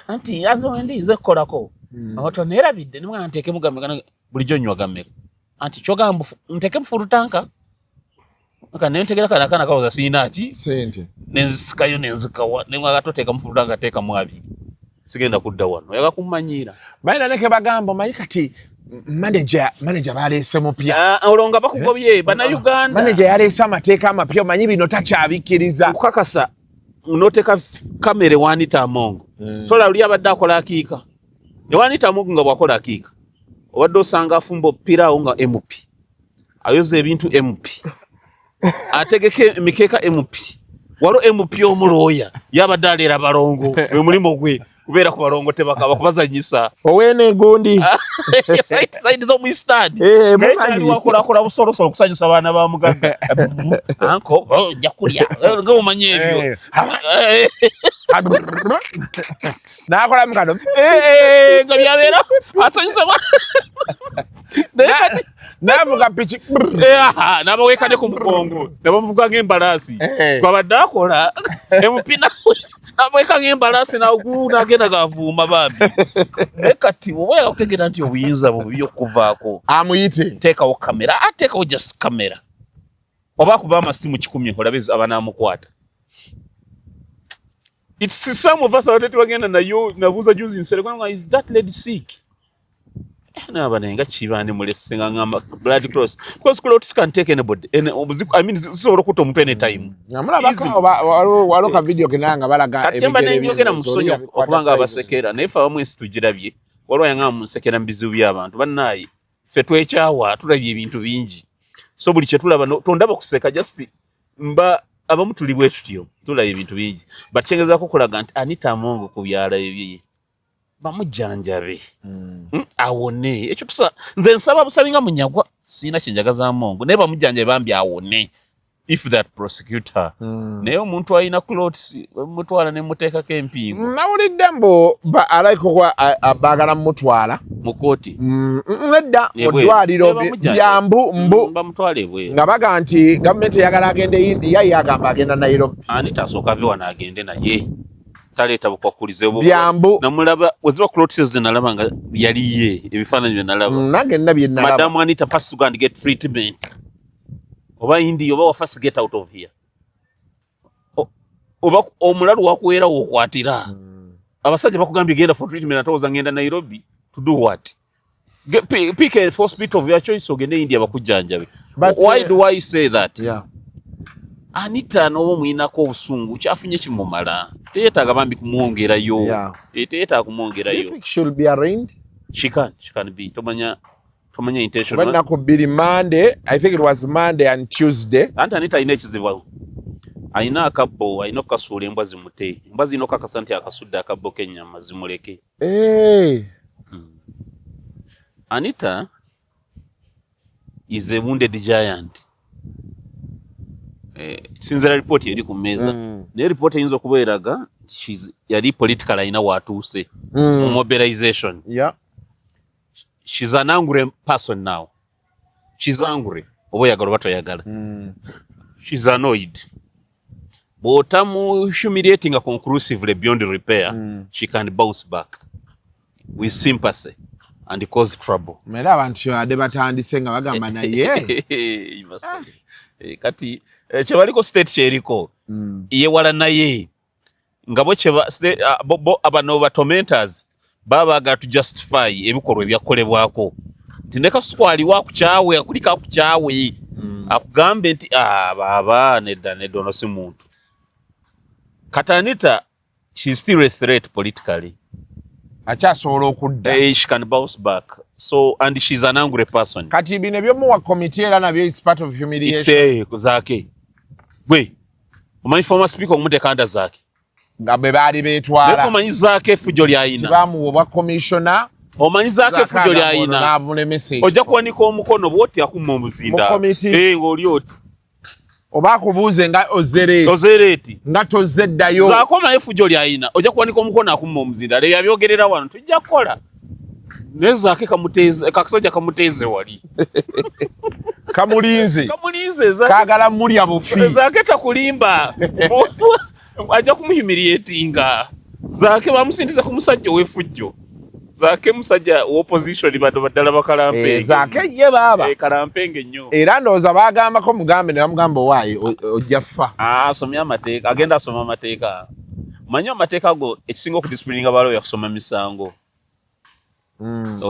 anti azowendi nze kukolako aho nerabidde nimwe nteekemu gammeka bulijjo nnywa gammeka anti kyogamba nteeke mufulutanka aka nentegera kana kawoza siinaaki sente nenzikayo nenzikawa nemwe agatoteeka mufulutanka teeka mu abiri sigenda kudda wano yaga kummanyiira balina neke bagamba manyi kati manager baleese mupya olonga bakugobye bannayuganda manager yaleese amateeka amapya manyi bino takyabikkiriza kukakasa noteeka kamera ewaanita amongo tola luli abadde akola akiika ewaanita amongo nga bwakola akiika obadde osanga afumba opiraawo nga mp ayoza ebintu mp ategeka emikeeka mp walo mp omulooya yabadde aleera balongo gwe mulimo gwe kubeera ku balongo tebakaba kubazanyisa oweene gundi saidi z'omwistadi ekyali wakolakola busolosolo kusanyusa abaana ba mugagga anko nja kulya nga omanye ebyo nakola mukano nga byabeera asanyusa navuga piki nabawekane ku mugongo nabamuvuga ng'embalaasi gwabadde akola mp nabaweka ng'embalaasi nagenda gavuuma bambi naye kati oba yakutegeera nti obuyinza bubi okuvaako amuyite teekawo kamera ateekawo just kamera oba akuba amasimu 10 olabe abanaamukwata it's some of us abatete bagenda nayo nabuuza juzi nsere is that lady sick nabanenga kibane mulesenga ngamba blood cross because clots can take anybody I mean so okuta omuntu anytime walo ka video kinanga balaga katemba nenjogera mu kusonyo okubanga abasekera nefa bamwe situgirabye walo yanga mu sekera mbizu by'abantu bannaye fe twekyawa tulabye ebintu bingi so buli kye tulaba tondaba kuseka just mba abamu tuli bwetutyo tulabye ebintu bingi bakyengeza kukulaga nti Anita Amongo ku byala ebye bamujjanjabe awone ekyo tusa nze nsaba busabinga munyagwa sina kyenjagaza Amongo naye bamujjanjabe bambi awone if that prosecutor naye omuntu alina clots mutwala ne muteekako empingo nawulidde mbo alaiko baagala mutwala mu kooti nedda muddwaliro byambu mbu bamutwala ebweru nga baga nti gavumenti eyagala agende indi yaye yagamba agenda Nairobi Anita asooka ave wano agende naye taleeta bukwakulize byambu namulaba weziba clots zinalaba nga yaliye ebifaananyi bye nalaba nange nna bye nalaba Madam Anita first to go and get treatment oba indi oba first get out of here oba omulalu wakuwera wokwatira abasajja bakugambye genda for treatment atooza ngenda Nairobi to do what pick a hospital of your choice ogende India bakujjanjabe why do I say that Anita n'obo mwinako obusungu kyafunye kimumala teyeetaaga bambi kumwongerayo teyeetaaga kumwongerayo should be arraigned she can be tomanya intentional when nako bili Monday I think it was Monday and Tuesday Anita alina ekizibu alina akabbo alina okukasuula embwa zimute embwa zino kakasa nti akasudde akabbo k'ennyama zimuleke Anita is a wounded giant sinzera report eri ku meza ne report eyinza okubeeraga yali political ayina watuuse mu mobilization. She's an angry person now. She's angry. Oba yagala oba toyagala. She's annoyed. Botamu humiliating her conclusively beyond repair, she can bounce back with sympathy and cause trouble. Mera abantu ade batandise nga bagamba naye. Kati chebaliko state cheriko iye wala naye ngabo cheba abano ba tormentors baba ga to justify ebikorwa ebyakolebwako tindeka squali wa kuchawe akulika kuchawe akugambe nti baba nedda no simuntu Katanita, she's still a threat politically. Achasobola okudda. She can bounce back. So, and she's an angry person. Kati bino byomu wa committee era nabyo it's part of humiliation. Zake. Gwe. Omanyi former speaker omudekanda zake. Ngabe bali betwala. Leko omanyi zake fujo lya ina. Tibamu obwa commissioner. Omanyi zake fujo lya ina. Nabule message. Ojja kuwanika omukono bwoti akumma omuzinda. Ng'oli oti. Oba kubuuze nga ozereti nga tozeddayo zakoma efujo lya ina ojja kuwanika omukono akumma omuzinda le yabyogerera wano tujja kukola nezake kakasajja kamuteeze wali kamulinze kagala mulya bufi zake takulimba ajja kumuhumiliatinga zake bamusindiza ku musajja w'efujjo zake musajja opposition bado badala bakalampe zake ye baba kalampenge nnyo era ndoza bagamba ko mugambe ne bamugamba waayi ojjafa asomya amateeka agenda asoma amateeka manyo amateeka go ekisinga ku disciplininga balo ya kusoma misango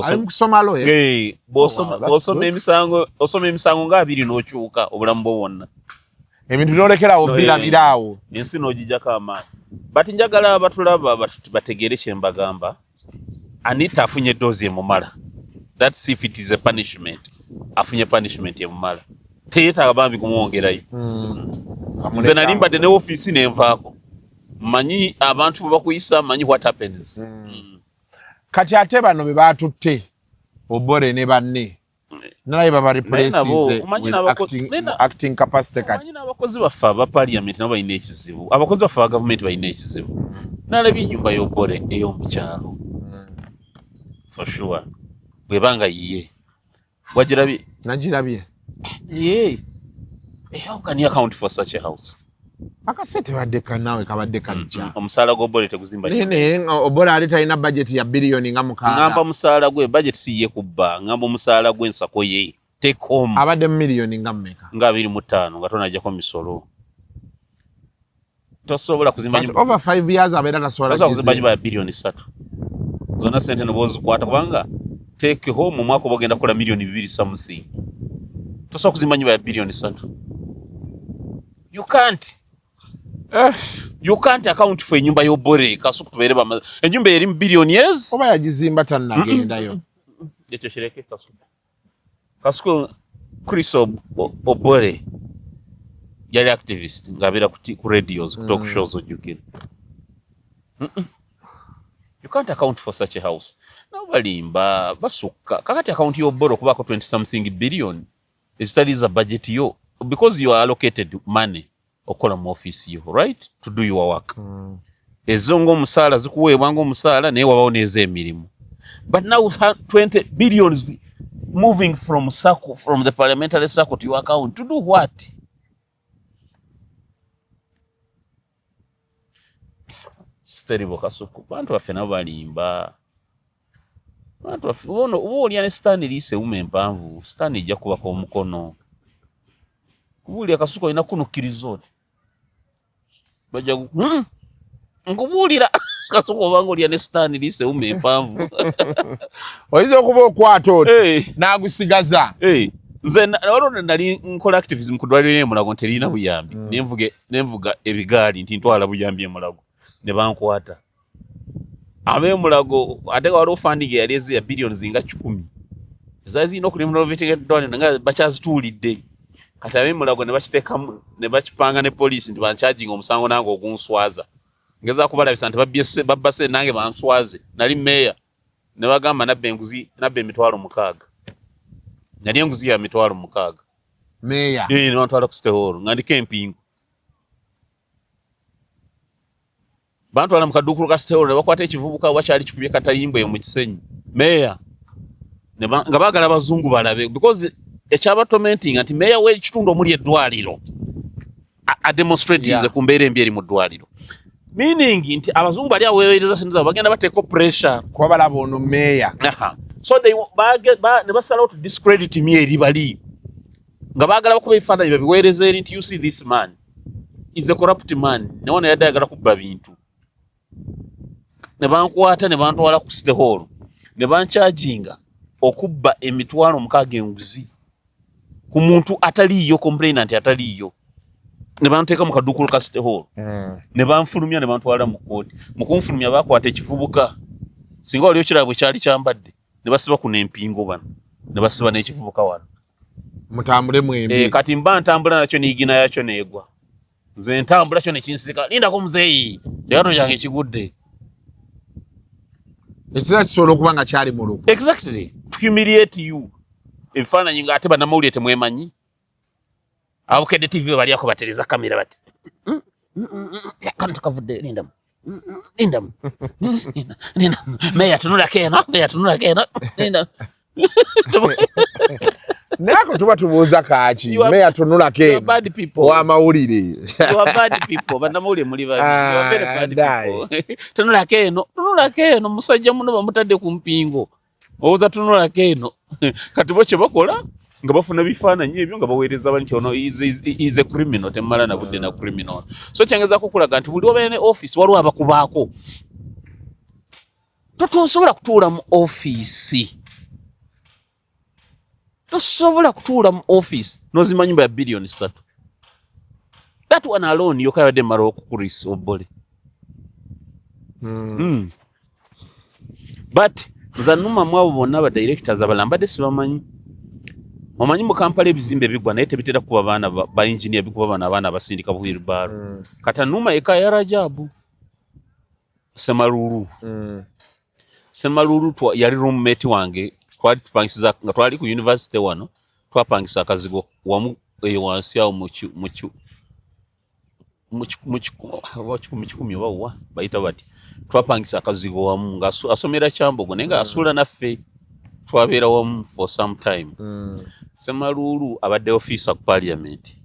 ali kusoma lo osoma emisango nga abiri n'okyuka obulamu bwo wonna ebintu byolekerawo birabirawo ensi n'ogijjako amaanyi bati njagala abatulaba bategeere kyembagamba Anita afunye dozi emumala. That's if it is a punishment. Afunye punishment emumala. Teyeta bambi kumwongerayo. Nze nalimba ne office nenvaako. Manyi abantu bwe bakuyisa manyi what happens. Kati ate bano be batutte. Obore ne banne. Naye baba replace acting capacity kati. Manyi abakozi bafa ba parliament nabo bayina ekizibu. Abakozi bafa ba government bayina ekizibu. Nalabye ennyumba y'obore ey'omukyalo. For sure. Webanga yiye. Wajirabi? Najirabye. Ye. How can you account for such a house? Akasete badeka nawe kabadeka nja. Omusala gw'obole teguzimba. Nene obora aleta ina budget ya billion nga mukaaga. Ngamba musala gwe budget si ye kubba. Ngamba musala gwe nsako ye. Take home. Abade million nga mmeka. Nga 25 nga tona jako misolo. Tosobola kuzimba nyumba. Over 5 years abera na swala. Tosobola kuzimba nyumba ya bilioni 3. Zona sente nobozi kwata kubanga take home mwako bogenda kola milioni 2 something. Tosobola kuzimba nyumba ya bilioni 3. You can't. You can't account for nyumba y'obore Kasuku tubereba enyumba eri billion years oba yagizimba tannagendayo. Yecho shireke Kasuku Chris Obore yali activist ngabira ku radios ku talk shows ojukira. You can't account for such a house. Nabalimba basuka kakati account y'obore kubako 20 something billion. That is a budget yo because you are allocated money okola mu office yo, right, to do your work. Ezongo musala zikuwebwanga omusala naye wabawo neze emirimu. But now 20 billions moving from the parliamentary circle to your account to do what? Terrible Kasuku. Bantu baffe nabo balimba. Bantu baffe olya ne stand lise umempanvu. Stand ijja kubako omukono. Kubulya Kasuku ina kunukkiriza oti. Bajja nkubulira Kasuku obango lya ne stand lise umempanvu. Oyiza okuba okwata oti nagusigaza. Nze nali nkola activism ku ddwaliro Mulago nterina buyambi. Nenvuga ebigaali nti ntwala buyambi e Mulago. Ne bankwata. Abe Mulago ate wali funding yalezi ya billions nga 10. Zazi no kulimno vetting nga bachazitulidde. Kati abe Mulago ne bachitekamu ne bachipanga ne police nti bancharging omusango nango ogunswaza. Ngeza kubala bisante babase nange banswaze. Nali mayor ne bagamba nabbe emitwalo 6. Nali enguzi ya mitwalo 6. meya ne bantwala ku City Hall nga ndiko empingo bantwala mu kaduukulu ka City Hall ne bakwata ekivubuka wakyali kikubye katayimbo eyo mu Kisenyi meya nga baagala abazungu balabe because ekyaba tormenting nti meya w'ekitundu omuli eddwaliro a demonstrate ku mbeera embi eri mu ddwaliro meaning nti abazungu bali aweereza sente zaabwe bagenda bateeko pressure kuba balaba ono meya so ne basalawo to discredit me eri bali nga baagala bakuba ebifaananyi babiweereza eri nti you see this man is a corrupt man ne ono yadde ayagala kubba bintu ne bankwata ne bantwala ku City Hall ne bankyajinga okubba emitwalo 6 enguzi ku muntu ataliiyo complainant ataliiyo ne banteeka mu kaduukulu ka City Hall ne banfulumya ne bantwala mu kooti mu kunfulumya bakwata ekivubuka singa waliyo kirabwe kyali kyambadde ne basiba ku n'empingo bano ne basiba n'ekivubuka wano mutambule mwembi kati mba ntambula nakyo niigina yakyo neegwa nze ntambula kyo nekinsika lindako muzeeyi kyato kyange ekigudde ekira kisobola okuba nga kyali mu luku exactly to humiliate you ebifaananyi nga ate bannamawulire temwemanyi abukedde TV bali ako batereza kamera bati kano tukavudde lindamu meya tunulako eno lindamu nako tuba tubuuza kaaki meya tunulako eno w'amawulire bannamawulire muli babi tunulako eno musajja muno bamutadde ku mpingo owooza tunulako eno kati bo kye bakola nga bafuna bifaananyi ebyo nga baweereza bani nti ono is a criminal temmala na budde na criminal so kyangezaako okulaga nti buli obeera ne office waliwo abakubaako tosobola kutuula mu office n'ozimba nyumba ya billion 3 that one alone yoka yabadde mmala okukurisa obbole but nzanuma mwabo bonna ba directors abalambadde sibamanyi omanyi mu Kampala ebizimbe bigwa naye tebitera kuba baana ba engineer bikuba baana abaana abasindika bu wheelbarrow katanuma eka ya Rajabu Semalulu yali roommate wange twali tupangisiza nga twali ku university wano twapangisa akazigo wamu eyo wansi awo mu kikumi oba bayita bati twapangisa akazigo wamu nga asomera Kyambogo naye nga asuula naffe twabeera wamu for some time Semalulu abadde officer ku parliament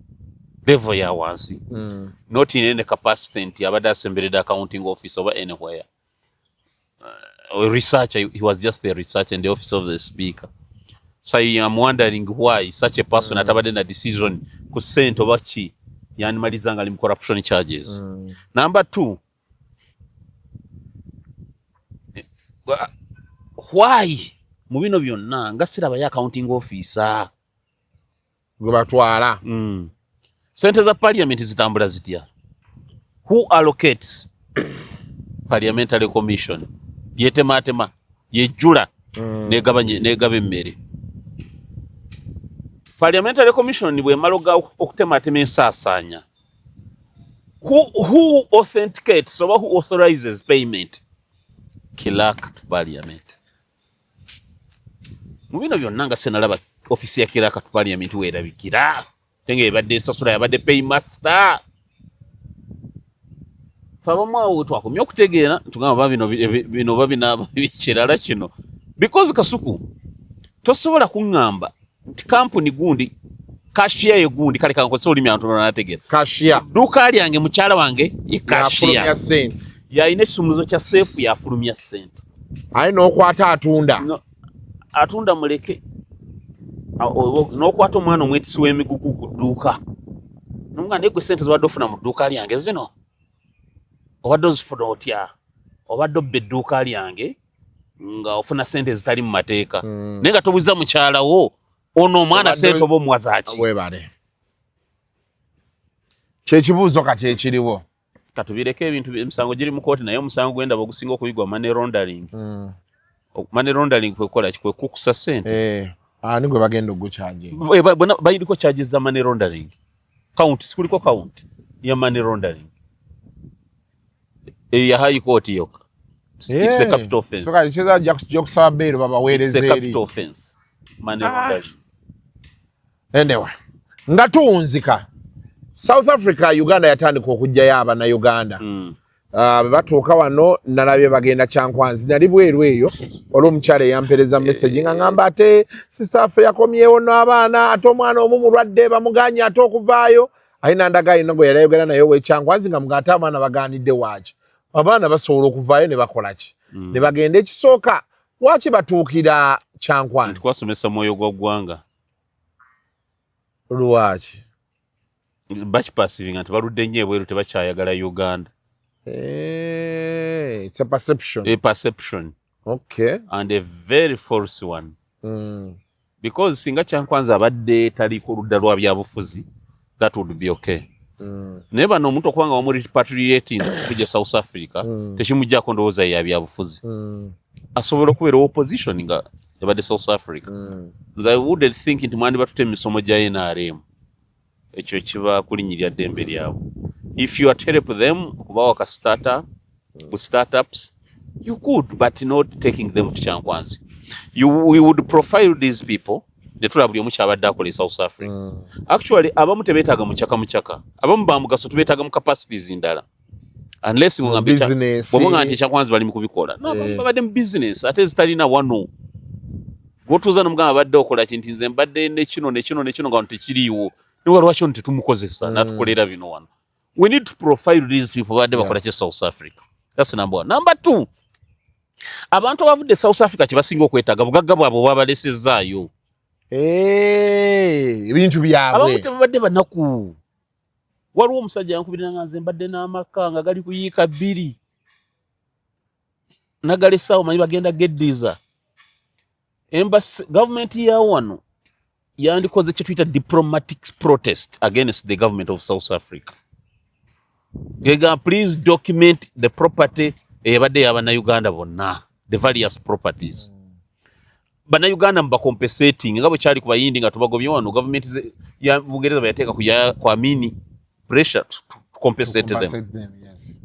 level ya wansi not in any capacity nti abadde asemberedde accounting officer oba anywhere researcher. He was just a researcher in the office of the speaker. So I am wondering why such a person atabadde na decision ku sent oba ki yanimalizanga lim corruption charges. Number 2, why mu bino byonna nga siraba ya accounting officer gwe batwala sente za parliament zitambula zitya? Who allocates parliamentary commission? Yetematema yejula negaba emmere. Parliamentary commission bwe maloga okutematema ensaasaanya. Who authenticates or who authorizes payment? Clerk to parliament. Mubino byonna nga senalaba ofisi ya clerk to parliament weerabikira tenge ebadde esasula yabadde paymaster. Fabamwawo twakomye okutegeera tugamba bino babinaba kirala kino because Kasuku tosobola kuŋŋamba nti kampuni gundi cashier ye gundi kale kankozesa olimi antono nategeera cashier duka lyange mukyala wange ye cashier yayina ekisumuluzo kya safe yafulumya ssente ayina okwata atunda muleke n'okwata omwana omwetisi w'emigugu ku dduuka nomugamba naye gwe ssente zibadde ofuna mu dduuka lyange zino obadde ozifuna otya obadde obba edduuka lyange nga ofuna ssente zitali mu mateeka naye nga tobuuza mukyalawo ono omwana ssente oba omuwazaaki webale kyekibuuzo kati ekiriwo katubireko ebintu emisango giri mu kooti naye omusango gwendaba ogusinga okuyigwa money laundering money laundering kwekola kikwe kukusa ssente ani gwe bagenda ogukyaje bayiriko charges za money laundering count sikuliko count ya money laundering ya high court yoka it's a capital offense so kalicheza jokusaba bail baba weeleze it's a capital offense money laundering anyway nga tuwunzika South Africa Uganda yatandika okujjayo abana Uganda batuuka wano nalabye bagenda Kyankwanzi nali bweru eyo olw'omukyala eyampereza message nga ngamba ate sister affe yakomyewo n'abaana ate omwana omu mulwadde bamuganye ate okuvaayo ayina ndaga ayina gwe yali ayogera naye we Kyankwanzi nga muga ate abaana bagaanidde waaki abaana basobola okuvaayo ne bakola ki ne bagenda ekisooka waki batuukira Kyankwanzi twasomesa mwoyo gwa ggwanga lwaki bakipasivinga nti baludde nnyo ebweru tebakyayagala Uganda. It's a perception. A perception. Okay. And a very false one. Because singa Kyankwanzi abadde tali ku ludda lwa byabufuzi, that would be okay. Naye bano omuntu okubanga wamu repatriating kujja South Africa tekimuggyako ndowooza ya byabufuzi. Asobola okubeera opposition nga yabadde South Africa. Nze I wouldn't think nti mwandi batutte emisomo gya NRM. Ekyo kiba kulinyirira ddembe lyabwe. If you are to help them kubawa ka startups, you could, but not taking them to Kyankwanzi. We would profile these people. Netula buli omu kyabadde akola South Africa. Actually, abamu tebeetaaga mukyaka. Abamu bamugaso tebeetaaga mu capacities ndala. Unless ngambita bw'obanga nti Kyankwanzi bali mu kubikola. No, babadde mu business. Ate zitalina wano. Gotuuza n'omugamba badde okola kinti nze mbadde ne kino nga tekiriiwo. Niwa lwaki ono tetumukozesa natukolera bino wano. We need to profile these people badde bakola kye South Africa. That's number one. Number two, abantu abavudde South Africa kye basinga okwetaaga bugagga bwabwe bwabalesezaayo. Ebintu byabwe. Abamu tebabadde banaku. Waliwo omusajja yankubirira nga nze mbadde n'amaka nga gali kuyiika 2. Nagalesaawo manyi bagenda geddiza. Embassy government ya wano yandikoze kye tuyita diplomatic protest against the government of South Africa. Gega, please document the property eyabadde y'abana Uganda bonna, the various properties. Bana Uganda mba compensating nga bwe kyali ku bayindi nga tubagobye wano government ya Bungereza bayateeka kuamini pressure to compensate them. Yes.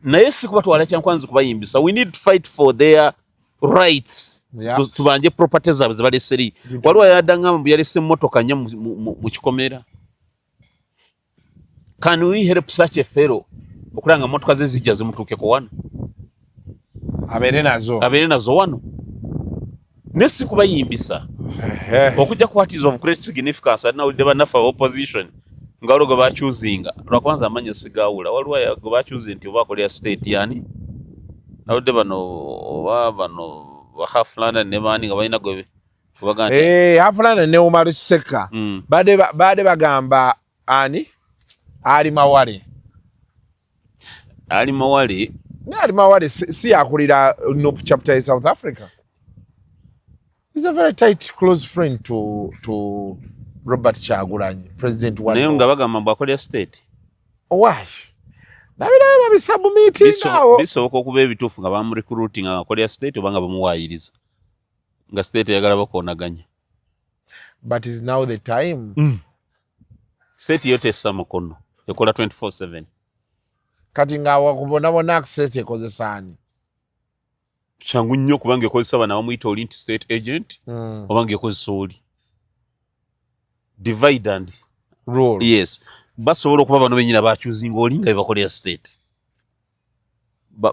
Naye si kubatwala Kyankwanzi kubayimbisa. We need to fight for their rights. Tubanje properties zaabwe zibaleseri. Waliwo yadanga mbu yalese mmotoka nya mu kikomera. Can we help such a fellow okulanga motoka ze zijja zimutuuke ko wano abeere nazo wano nesi kubayimbisa okujja ku what is of great significance and now they banafa opposition ngalo go bachuzinga lwakwanza amanya sigawula waliwo yago bachuzi nti obakolya state yani now they bano bahaflana ne bani nga balina gobe kubaganda haflana ne Omar Kiseka bade bagamba ani Ali Mawale si akulira no chapter in South Africa. He's a very tight close friend to Robert Kyagulanyi, President Wano. Naye nga bagamba mbu akolya state. Why? Nabirabe babisabu meeting nawo. Bisoboka okuba ebituufu nga bamu recruiting nga akolya state obanga bamuwaayiriza. Nga state yagala bakoonaganya. But is now the time. State yote samukono. Ekola 24/7. Kati nga wakubona access ekozesani. Changu nnyo kubanga ekozesa bana bamuyita oli nti state agent obanga ekozesa oli. Divide and rule. Yes. Basobola okuba bano benyina bachuzinga oli nga bakolya state.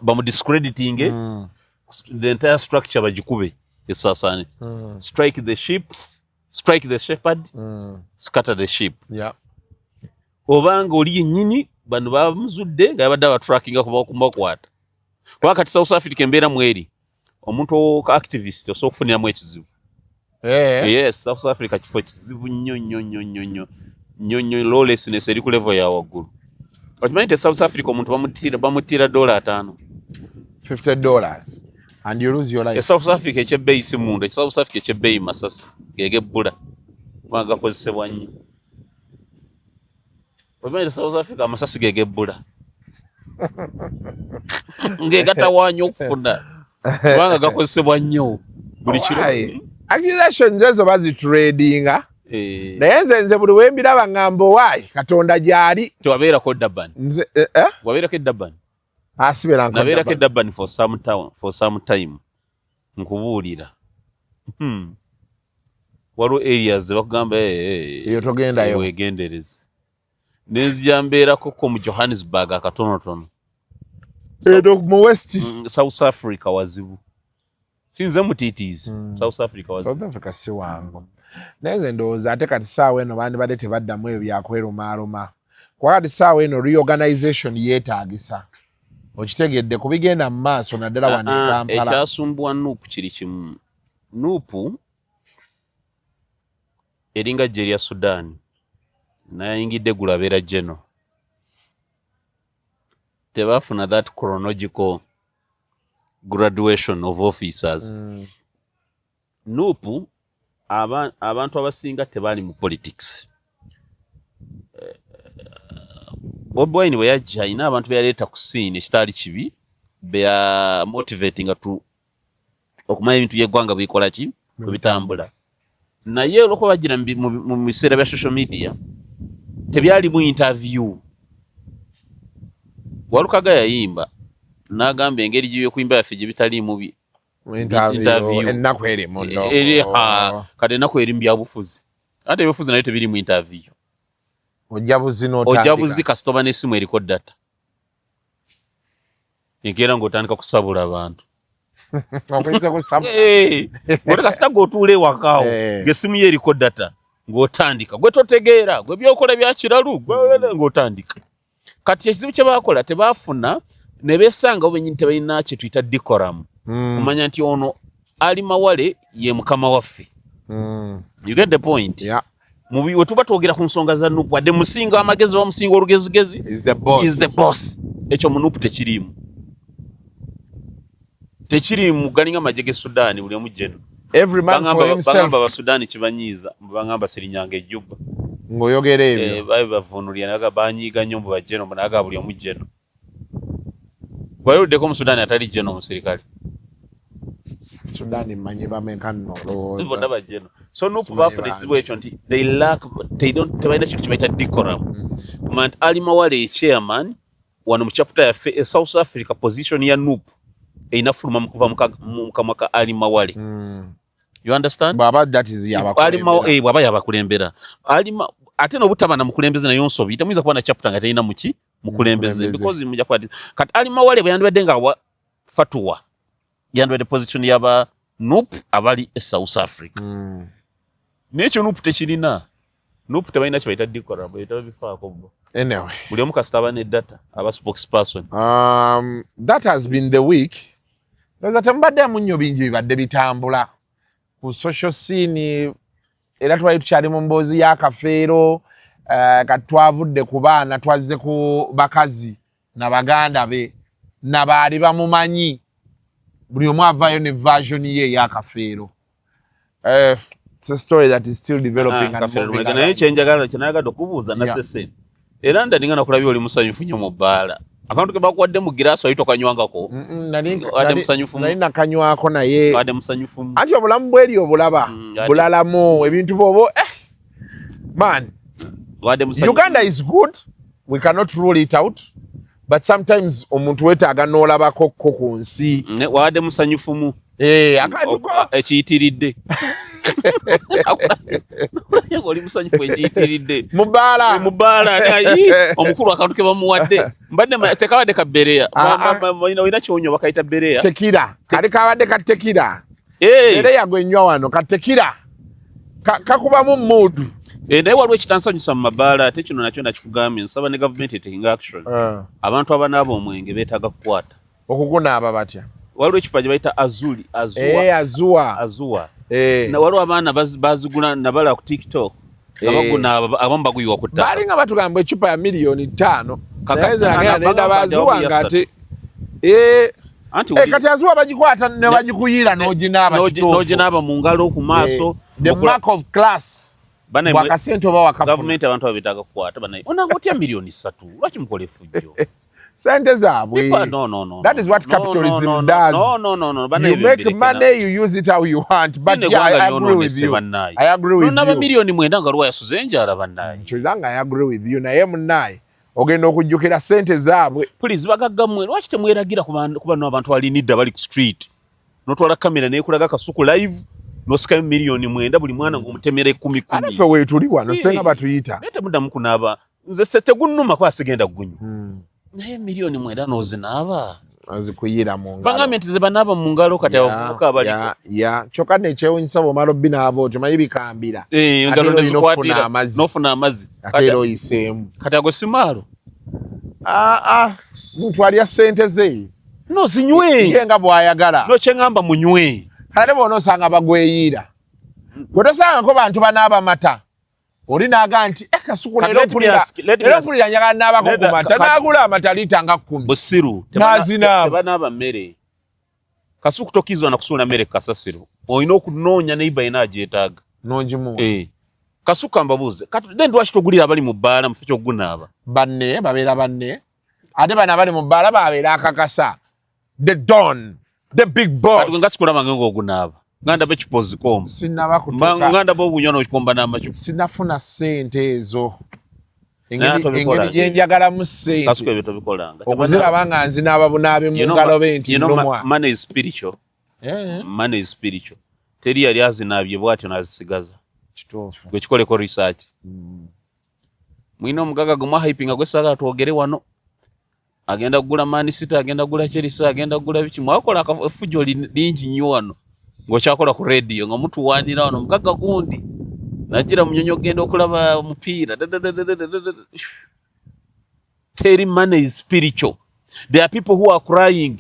Bamu discrediting the entire structure bagikube esasane. Strike the sheep, strike the shepherd, scatter the sheep. Yeah. Obanga oli yennyini bano bamuzudde nga badde abatrackinga kuba okumakwata. Kwa kati South Africa embeera mweri omuntu activist osobola okufuniramu ekizibu. Yes, South Africa kifo kizibu nnyo lawlessness eri ku level ya waggulu. Okimanyi nti South Africa omuntu bamutira $5. $50 and you lose your life. South Africa ekyebbeeyi si munda, South Africa ekyebbeeyi masasi gegebbula kubanga gakozesebwa nnyo. Okimanyi South Africa amasasi gegebbula ngegatawaanya okufuna kubanga gakozesebwa nnyo buli kiro. Accusations ezo bazitradinga. Naye nze buli wembiraba ngamba waayi Katonda gyali. Tewabeerako Durban. Wabeerako Durban. Asibeerako Durban. Nabeerako Durban for some time. Nkubuulira. waliwo areas bakugamba iyo togendayo wegendereze neziyambeerako ko mu Johannesburg akatonotono mu West South Africa wazibu sinze mutiitiizi South Africa wazibu South Africa si wangu neze ndowooza ate kati saawa eno bandi badde tebaddamu ebyo byakwerumaaluma kuba kati saawa eno reorganization yeetaagisa okitegedde kubigenda mu maaso naddala wano e Kampala ekyasumbuwa Nuupu kiri kimu Nuupu eringa gye lya Sudan nayingidde gulabeera general tebafuna that chronological graduation of officers Nuupu abantu abasinga tebali mu politics Bobi Wine bwe yajja ina abantu beyaleeta ku scene ekitali kibi beya motivating to okumanya ebintu by'eggwanga bikola ki kubitambula naye olwokuba bagira mu biseera bya social media tebyali mu interview Walukaga yayimba n'agamba engeri gy'ebyokuyimba yaffe gye bitali mubi interview ennaku eri muno kati ennaku eri mu byabufuzi ate ebyobufuzi naye tebiri mu interview ojja buzi kasitoba n'essimu eriko data enkeera ng'otandika kusabula abantu gwe kasita g'otuula ewakaawo ng'essimu ye eriko data ng'otandika gwe totegeera gwe byokola bya kiralu ng'otandika kati ekizibu kye baakola tebaafuna ne beesanga benyini tebalina kye tuyita decorum kumanya nti ono Ali Mawale ye mukama waffe you get the point mubi wetuba twogera ku nsonga za Nuupu wadde musinga amagezi wa musinga olugezigezi is the boss ekyo mu Nuupu tekirimu galinga amajege Sudan buli omu jeno every man for himself bagamba ba Sudan kibanyiiza bagamba Sirinyanga ejjubba ngoyogera ebyo babe bavunulira naga banyiiga nnyo mu bajeno naga buli omu jeno gwayodde ko mu Sudan atali jeno mu serikali Sudan manye bamenkano bonna bajeno so Nuupu bafuna ekizibu ekyo nti tebalina kintu kibaita decorum kumanya Ali Mawale chairman wano mu chapter ya South Africa position ya Nuupu eina fuluma mukuva mu kamwa ka Ali Mawale you understand baba that is yabakulembera baba yabakulembera ate no butaba na mukulembeze na yonso bita mwiza kuba na chapter nga teina muki mukulembeze because mujja kwa kat Ali Mawale bwandibadde nga wa fatwa yandibadde position yaba Nuupu abali South Africa nekyo Nuupu tekirina Nuupu tebalina kibaita dikora bweta bifaako bo anyway buli omu kasitaba ne data aba spokesperson that has been the week Ndoza tembadde munyo bingi bibadde bitambula ku social scene era twali tukyali mu mboozi ya kafeero katwavudde ku baana twazze ku bakazi na baganda be na baali bamumanyi buli omu avaayo ne version ye ya kafeero it's a story that is still developing and moving naye kyenayagala okubuuza nasese era ndadinga nakulabye oli musanyufu nnyo mu bbaala akantu ke bakuwadde mu giraasi wali tokanywangako wadde musanyufu nali nakanywako naye wadde musanyufu anti obulamu bweri obulaba bulalamu ebintu bwobo man Uganda is good we cannot rule it out but sometimes omuntu wetaaga n'olabako ku nsi wadde musanyufumu ekiyitiridde oli musanyufu ekiyitiridde mubaala omukulu akantu ke bamuwadde mbadde tekabadde ka bereya olina kyonyo bakayita bereya tekira kali kabadde ka tekira bereya gwenywa wano ka tekira kakubamu muudu naye waliwo ekitansanyusa mu mabaala ate kino nakyo nakikugambye nsaba ne gavumenti etekinga action abantu abanaaba omwenge beetaaga kukwata okugunaaba batya waliwo ekipa gye bayita azuwa waliwo abaana bazigula nabala ku TikTok abamu baguyiwa ku ttaka baali nga batugamba ecupa ya $5,000,000 nayeza bazuwa ngate kati azuwa bagikwata ne bagikuyira n'oginaaba mu ngalo ku maaso the mark of class bwakasente oba wakafuna gavumenti abantu babetaaga kukwata banaye onanga otya $3,000,000 lwaki mukola effujjo sente zaabwe that is what capitalism does you make money you use it how you want but yeah, I agree with you naba miliyoni 9 nga lwa yasuze enjala bannaye nkyolanga I agree with you naye munnaye ogenda okujjukira sente zaabwe please bagaggamwe lwaki temweragira kuba n'abantu alinidda bali ku street notwala kamera nekulaga Kasuku Live nosikayo miliyoni 9 buli mwana ng'omutemera 10. Ate we tuli wano senga batuyita. Nete mudamu kunaaba nze setegunnuma kwasigenda gunyu. Naye miliyoni 9 nozinaaba. Azikuyira mu ngalo. Bangamente ze banaaba mu ngalo kati abavubuka abaliko. Ya kyokka nekyewunyisa bw'omala binaaba otyo manyi bikambira. Engalo nezikwatira n'ofuna amazzi. Ate era oyiseemu. Kati ago simaalo. Muntu alya ssente ze. No zinywe. Ye nga bw'ayagala. No kyengamba munywe. Kale bw'ona osanga bagweyiira. Bwe tosangako bantu banaaba mata. Oli naaga nti Kasuku leero mpulira njagala naabako ku mata. Naagula amata liita nga 10. Busiru. Tebanaaba mmere. Kasuku tokizwa na kusuula mmere kasasiro. Olina okunoonya neiba yena agyetaaga. N'ogimuwa. Kasuku ambabuuze. Then lwaki togulira abali mu bbaala mu kifo ky'ogunaaba? Banne babeera banne. Ate bano abali mu bbaala babeera akakasa. The Don. The big boss. Kati nga sikulaba ng'ogunaaba. Nganda be kipozi komu. Sinaba kutuka. Nganda bo bunywa n'okikomba n'amacupa. Sinafuna ssente ezo. Engeri gyenjagala mu ssente. Kasuku ebyo tobikolanga. Okuziraba nga nzinaaba bunaabe mu ngalo benti nnumwa. Money is spiritual. Money is spiritual. Teri yali azinaabye bw'atyo n'azisigaza. Kituufu. Gwe kikoleko research. Mwina omugaga gwe mwahypinga gwe saagala twogere wano. Agenda kugula Man City, agenda kugula Chelsea, agenda kugula biki. Mwakola akafujo lingi nnyo wano. Ng'okyakola ku radio nga mutuwaanira wano mugaga gundi. Nagira munyonyo genda okulaba omupiira. Teri money is spiritual. There are people who are crying.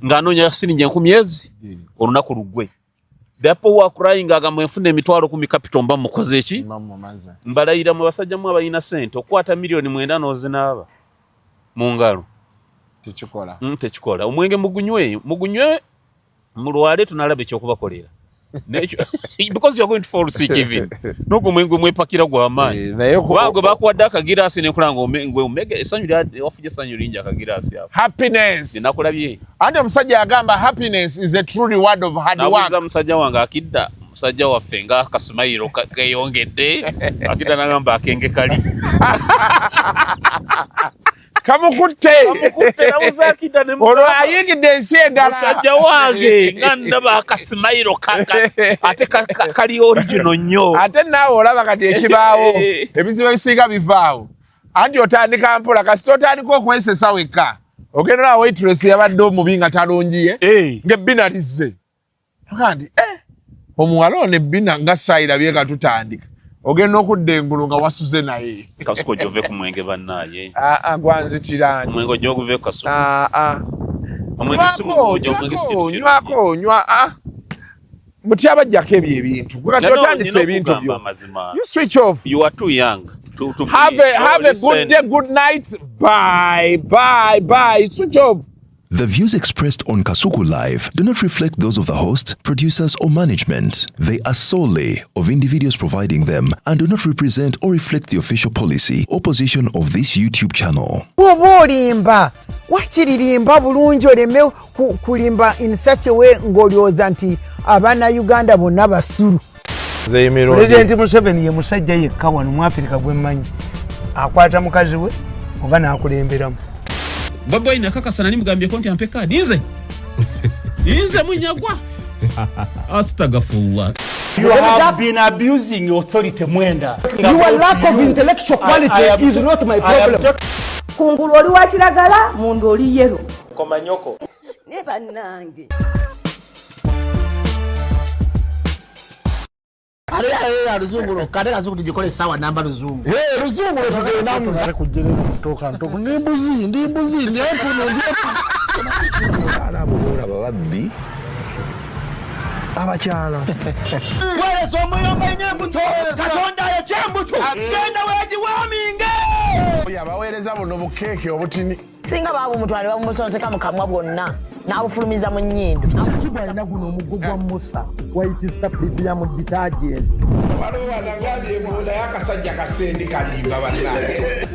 Ng'anoonya siringi 10,000 olunaku lugwe. There are people who are crying agamba enfuna emitwalo 10 capital mba mukoze eki? Mbalayira mu basajja mu abalina ssente okwata miliyoni 9 n'ozinaaba mu ngalo. Tekikola. Tekikola. Omwenge mugunywe mulwale tunalabe ekyokubakolera. Because you are going to fall sick even. Nuko mwengu mwepakira gwa amaanyi. Bagwe bakuwadde akagiraasi nekulanga omege esanyu lya ofuje sanyu linja akagiraasi hapo. Happiness. Ninakulabye. Ate musajja agamba happiness is a true reward of hard work. Nabuuza musajja wange akidda musajja waffe nga akasimayiro keyongedde akidda nagamba akenge kali. Kamukutte nabuuza akidda ne olwo ayingidde ensi endala. Musajja wange nga ndaba akasimayiro ate kali original nnyo. Ate naawe olaba kati ekibaawo ebizibu ebisinga bivaawo. Anti otandika mpola kasita otandika okwesesa wekka. Ogenda na waitress yabadde omubi nga talungiye ng'ebbina lizze. Kandi omuwala ono ebbina nga saayirabye nga tutandika. Ogenda okudda engulu nga wasuze naye. Kasuku ojove ku mwenge bannaaye. Gwanzitira nti. Omwenge ojja okuve ku Kasuku. Omwenge si omwenge si kintu onywa. Muti abajjako ebyo ebintu. Kati otandise ebintu byo. You switch off. You are too young. Have a good day, good night. Bye. Switch off. The views expressed on Kasuku Live do not reflect those of the host, producers, or management. They are solely of individuals providing them and do not represent or reflect the official policy or position of this YouTube channel. Bw'oba olimba wakiririmba bulungi oleme kulimba in such a way ng'olyoza nti abaana Uganda bonna basulu. President Museveni ye musajja yekka wano mu Africa gwe mmanyi akwata mukazi we oba n'akulemberamu. Baboy nakakasana nimugambye konti ampe kadi inze munyagwa. Astagfirullah. You have been abusing authority mwenda. Your lack of intellectual quality is not my problem. Kungulu oli wa kiragala mundu oli yero. Komanyoko. Ne bannange. Ale ruzungu kade kazungu tujikole sawa namba ruzungu. Ruzungu tujikole namba kujere kutoka ntoko ndimbuzi ndefu alabudde babaddi abakyala. Wale so muyomba nyembuto katonda ya chembuto genda weji waminge. Oya baweereza buno bukeeke obutini. Singa babu mutwale bamusonseka mu kamwa bwonna n'abufulumiza mu nnyindo. Kiba alina guno omugo gwa Musa white stop bibia mu detergent. Waliwo banagambye embula y'akasajja kasendi kalimba bannange.